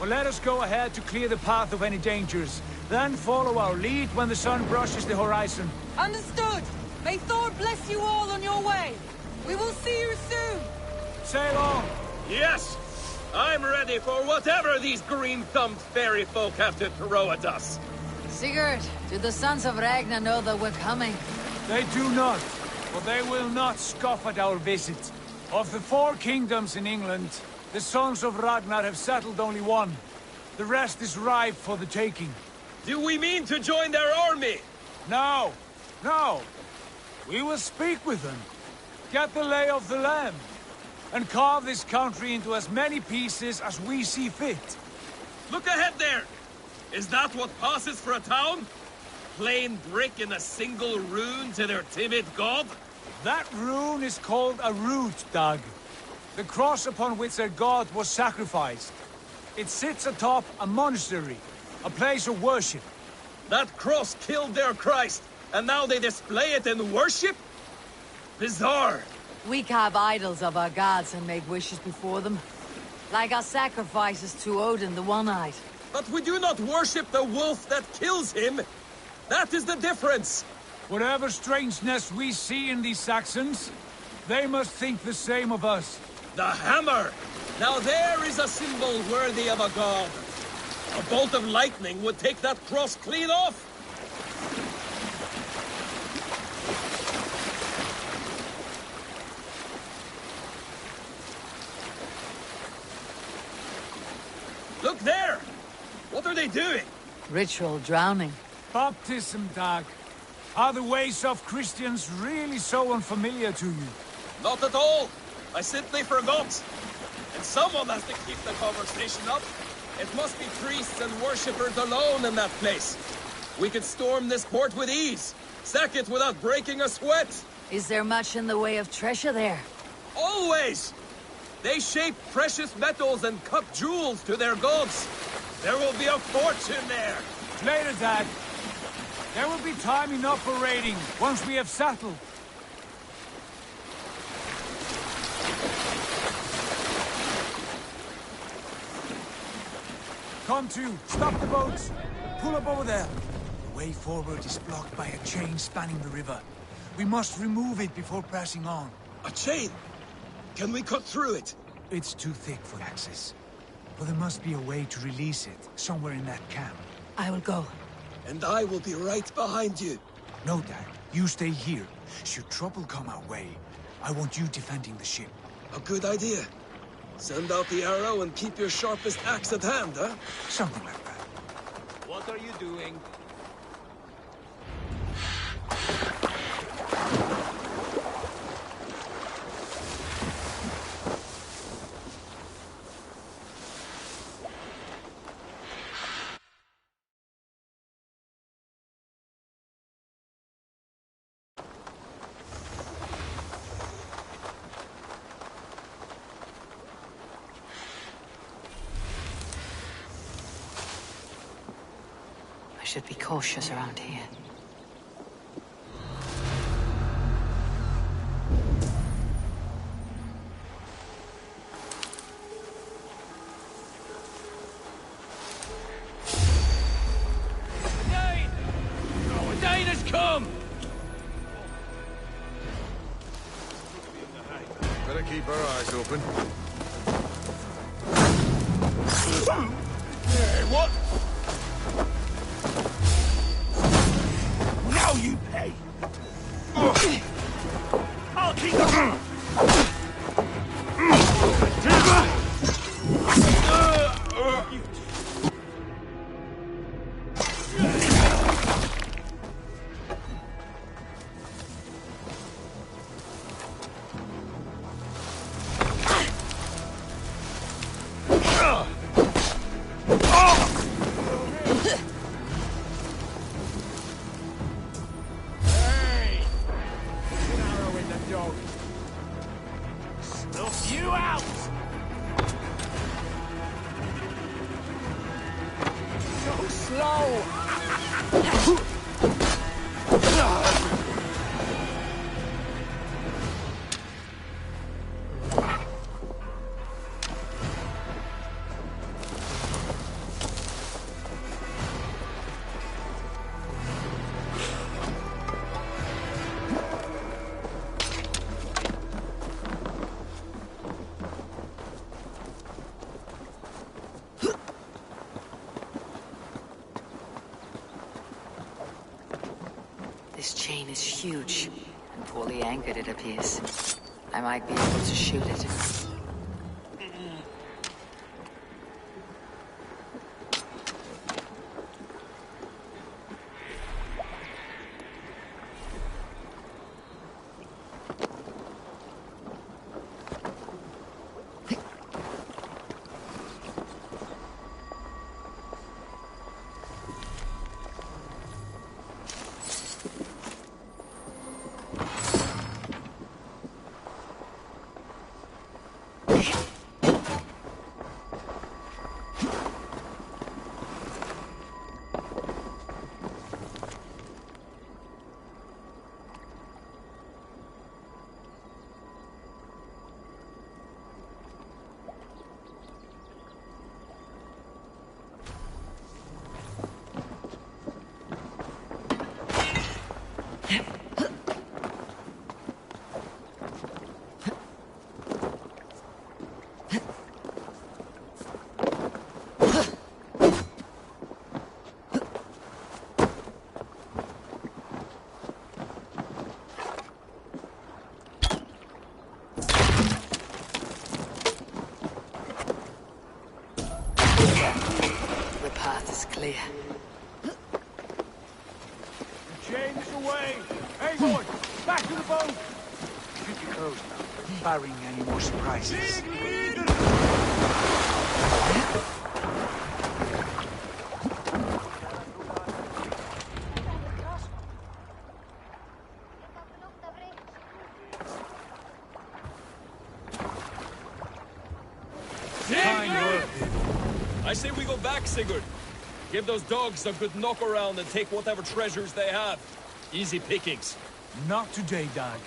Speaker 5: Well, let us go ahead to clear the path of any dangers. Then follow our lead when the sun brushes the horizon.
Speaker 11: Understood! May Thor bless you all on your way! We will see you soon!
Speaker 5: Sail on!
Speaker 14: Yes! I'm ready for whatever these green-thumbed fairy folk have to throw at us.
Speaker 1: Sigurd, do the sons of Ragnar know that we're coming?
Speaker 5: They do not, but they will not scoff at our visit. Of the 4 kingdoms in England, the sons of Ragnar have settled only one. The rest is ripe for the taking.
Speaker 14: Do we mean to join their army?
Speaker 5: No, no. We will speak with them, get the lay of the land, and carve this country into as many pieces as we see fit.
Speaker 14: Look ahead there! Is that what passes for a town? Plain brick in a single rune to their timid god?
Speaker 5: That rune is called a root, Dag. The cross upon which their god was sacrificed. It sits atop a monastery, a place of worship.
Speaker 14: That cross killed their Christ, and now they display it in worship? Bizarre.
Speaker 1: We carve idols of our gods and make wishes before them. Like our sacrifices to Odin the One-Eyed.
Speaker 14: But we do not worship the wolf that kills him. That is the difference.
Speaker 5: Whatever strangeness we see in these Saxons, they must think the same of us.
Speaker 14: The hammer! Now there is a symbol worthy of a god. A bolt of lightning would take that cross clean off. Look there! What are they doing?
Speaker 1: Ritual drowning.
Speaker 5: Baptism, Dag. Are the ways of Christians really so unfamiliar to you?
Speaker 14: Not at all. I simply forgot. And someone has to keep the conversation up. It must be priests and worshippers alone in that place. We could storm this port with ease. Sack it without breaking a sweat.
Speaker 1: Is there much in the way of treasure there?
Speaker 14: Always! They shape precious metals and cut jewels to their gods. There will be a fortune there.
Speaker 5: Later, Dad. There will be time enough for raiding, once we have settled. Come to, stop the boats. Pull up over there. The way forward is blocked by a chain spanning the river. We must remove it before pressing on.
Speaker 14: A chain? Can we cut through it?
Speaker 5: It's too thick for access. But there must be a way to release it, somewhere in that camp.
Speaker 1: I will go.
Speaker 14: And I will be right behind you.
Speaker 5: No, Dad. You stay here. Should trouble come our way, I want you defending the ship.
Speaker 14: A good idea. Send out the arrow and keep your sharpest axe at hand, huh?
Speaker 5: Something like that.
Speaker 16: What are you doing?
Speaker 1: I should be cautious around here.
Speaker 16: Dane! Oh, Dane has come!
Speaker 10: Better keep our eyes open.
Speaker 16: Hey, what? Now you pay! I'll keep the... You out! So slow!
Speaker 1: This chain is huge, and poorly anchored, it appears. I might be able to shoot it. Clear.
Speaker 5: The chain is away! Hey, boy! Back to the boat! Should be closed now, barring any more surprises.
Speaker 14: I say we go back, Sigurd. Give those dogs a good knock around and take whatever treasures they have. Easy pickings.
Speaker 5: Not today, Dag.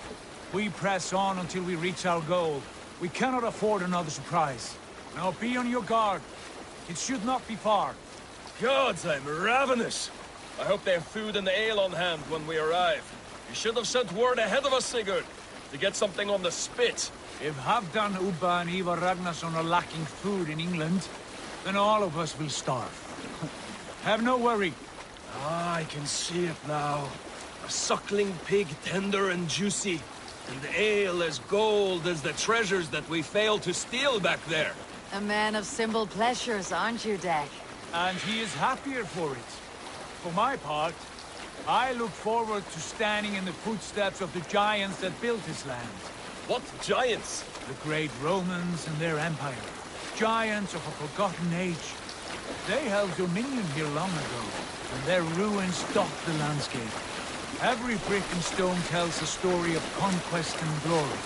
Speaker 5: We press on until we reach our goal. We cannot afford another surprise. Now be on your guard. It should not be far.
Speaker 14: Gods, I'm ravenous. I hope they have food and ale on hand when we arrive. You should have sent word ahead of us, Sigurd, to get something on the spit.
Speaker 5: If Halfdan, Ubba and Ivar Ragnarsson are lacking food in England, then all of us will starve. Have no worry.
Speaker 14: Ah, I can see it now. A suckling pig tender and juicy, and ale as gold as the treasures that we failed to steal back there.
Speaker 1: A man of simple pleasures, aren't you, Dag?
Speaker 5: And he is happier for it. For my part, I look forward to standing in the footsteps of the giants that built this land.
Speaker 14: What giants?
Speaker 5: The great Romans and their empire. Giants of a forgotten age. They held dominion here long ago, and their ruins dot the landscape. Every brick and stone tells a story of conquest and glory.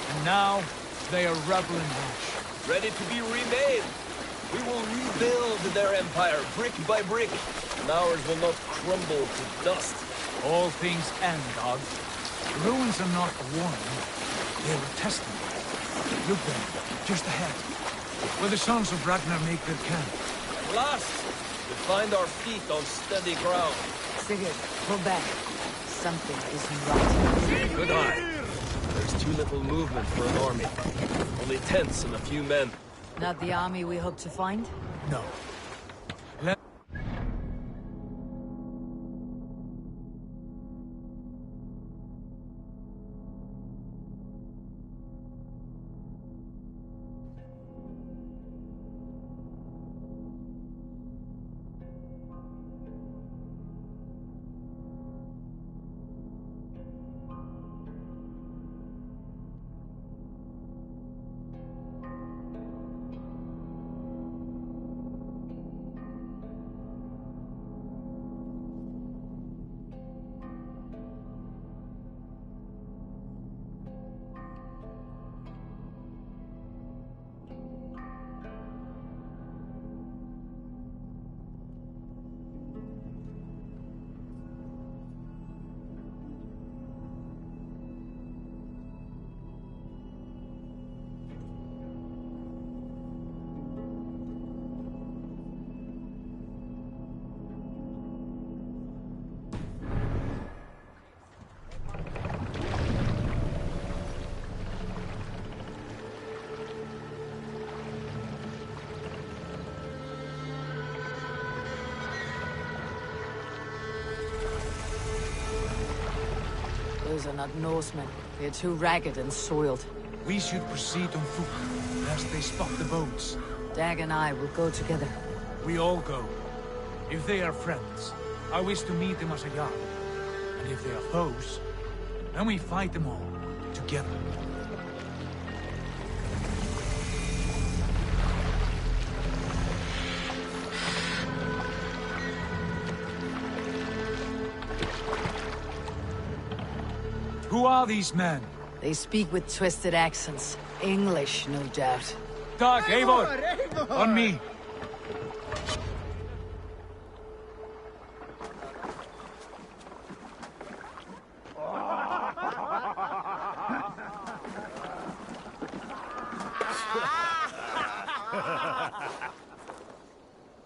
Speaker 5: And now, they are rubble and ash.
Speaker 14: Ready to be remade. We will rebuild their empire, brick by brick, and ours will not crumble to dust.
Speaker 5: All things end, God. The ruins are not a warning. They're a testament. Look there, just ahead, where the sons of Ragnar make their camp.
Speaker 14: At last, we find our feet on steady ground.
Speaker 1: Sigurd, pull back. Something isn't right.
Speaker 14: Good eye. There's too little movement for an army. Only tents and a few men.
Speaker 1: Not the army we hope to find?
Speaker 5: No.
Speaker 1: Those are not Norsemen. They're too ragged and soiled.
Speaker 5: We should proceed on foot, lest they spot the boats.
Speaker 1: Dag and I will go together.
Speaker 5: We all go. If they are friends, I wish to meet them as a Jarl. And if they are foes, then we fight them all, together. Who are these men?
Speaker 1: They speak with twisted accents. English, no doubt.
Speaker 5: Dag, Eivor! On me!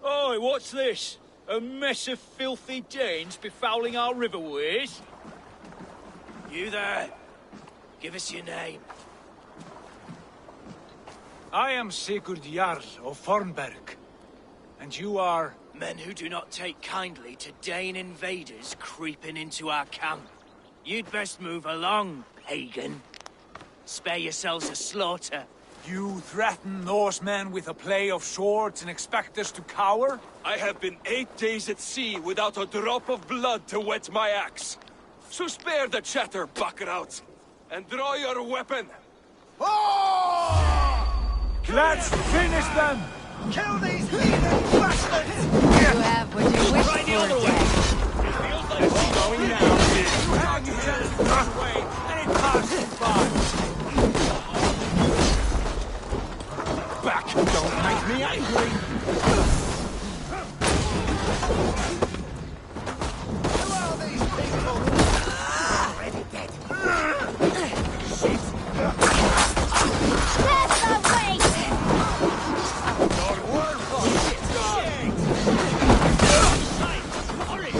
Speaker 3: Oi, what's this? A mess of filthy Danes befouling our riverways?
Speaker 18: You there. Give us your name.
Speaker 5: I am Sigurd Jarl of Fornberg. And you are...
Speaker 18: Men who do not take kindly to Dane invaders creeping into our camp. You'd best move along, pagan. Spare yourselves a slaughter.
Speaker 5: You threaten Norsemen with a play of swords and expect us to cower?
Speaker 14: I have been 8 days at sea without a drop of blood to wet my axe. So spare the chatter, buckerouts, and draw your weapon.
Speaker 5: Let's finish them!
Speaker 18: Kill these heathen bastards!
Speaker 1: You have what you wish
Speaker 18: Try the
Speaker 1: for,
Speaker 18: other way.
Speaker 1: Dag.
Speaker 14: It feels like it's going down.
Speaker 5: Hang yourself this way, and it passes by.
Speaker 14: Back! Don't make me angry!
Speaker 18: Who are these people? Already dead. Shit!
Speaker 17: That's the way!
Speaker 18: Your word for shit! Hurry!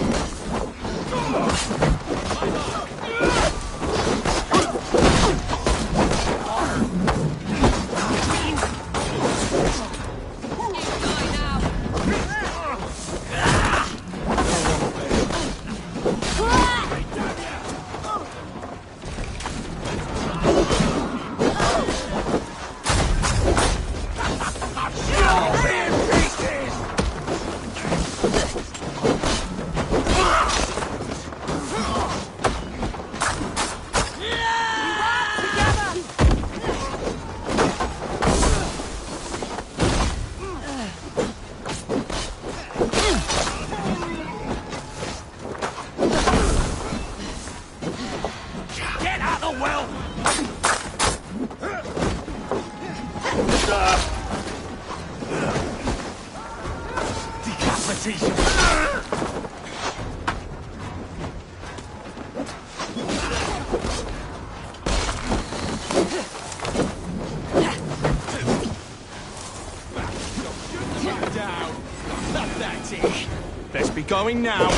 Speaker 14: going now.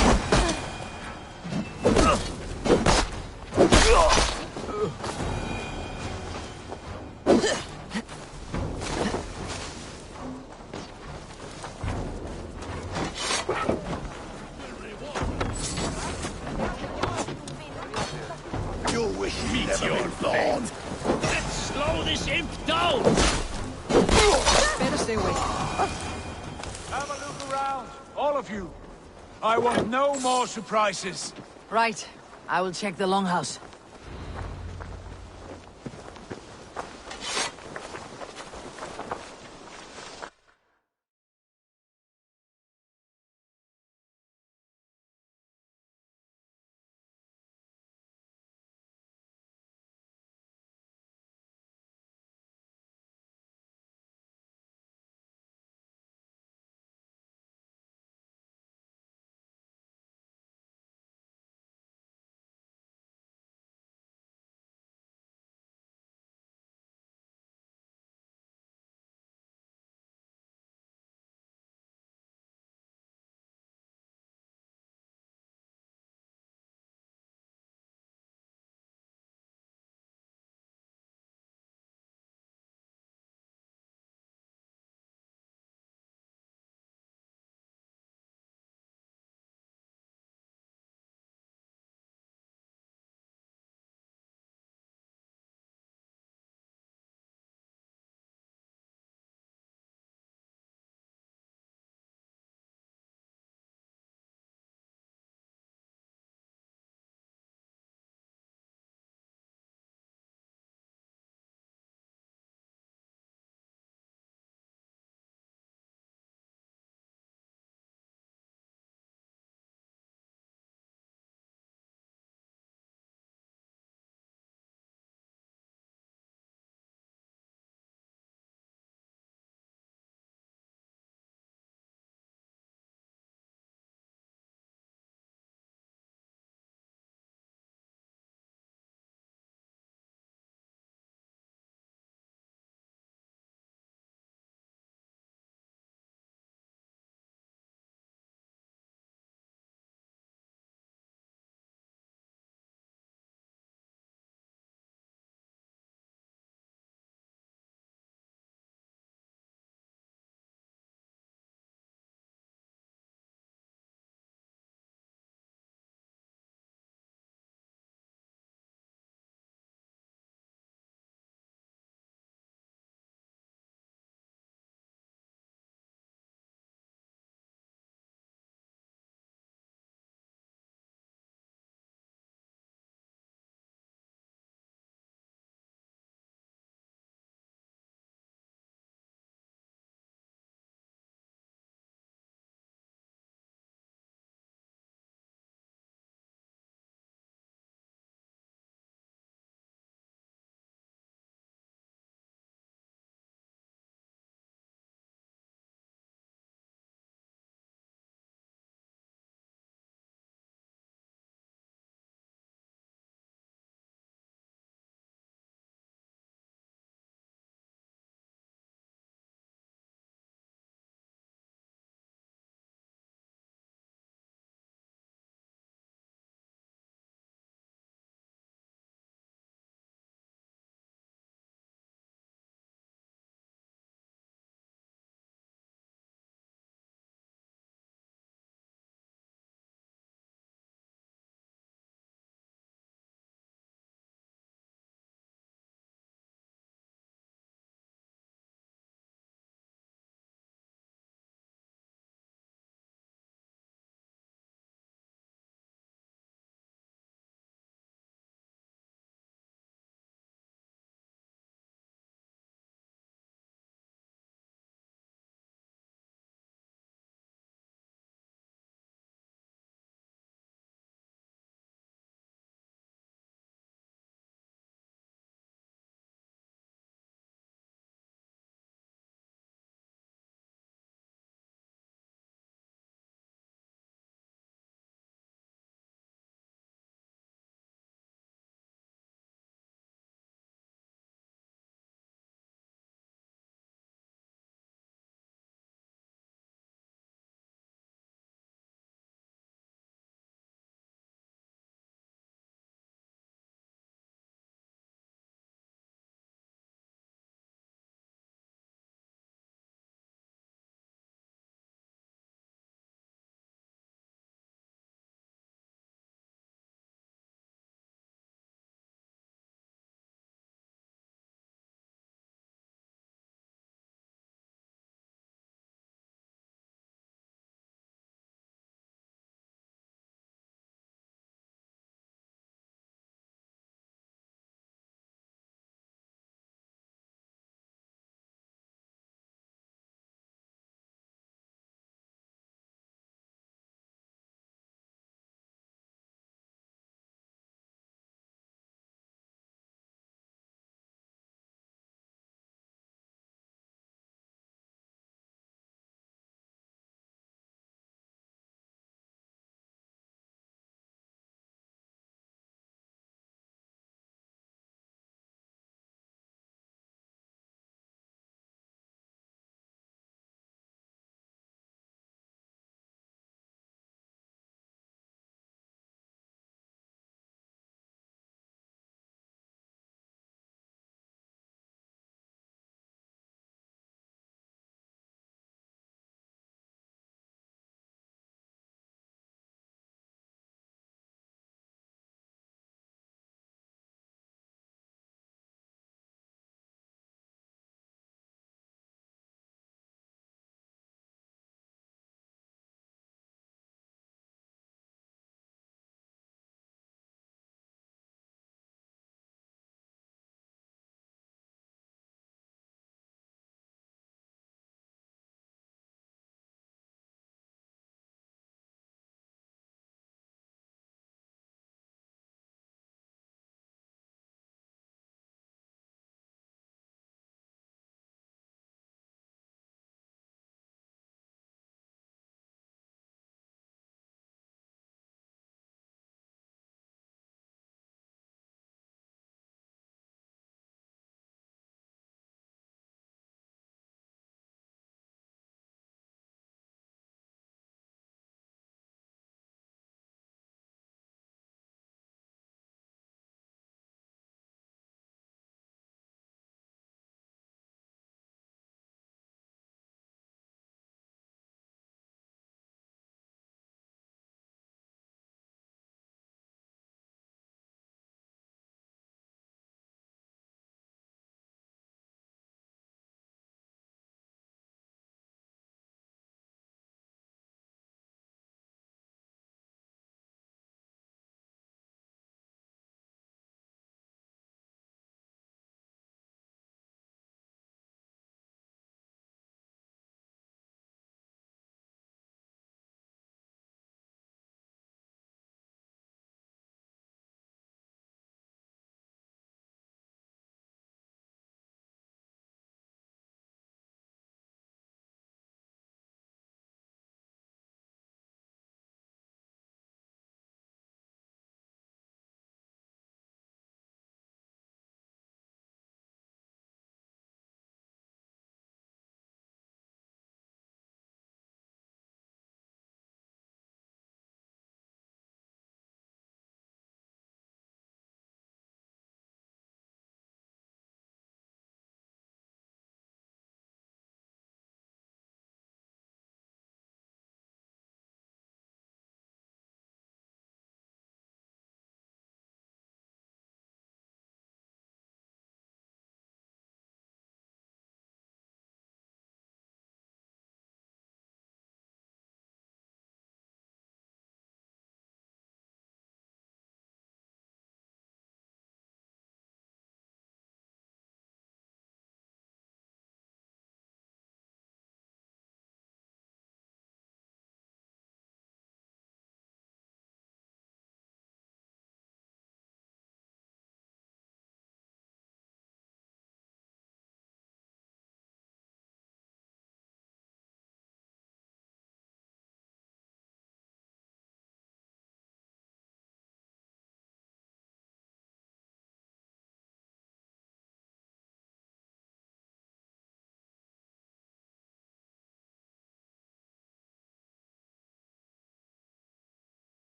Speaker 2: You wish you'd never been born.
Speaker 18: Let's slow this imp down!
Speaker 1: Better stay away.
Speaker 5: Have a look around, all of you. I want no more surprises.
Speaker 1: Right. I will check the longhouse.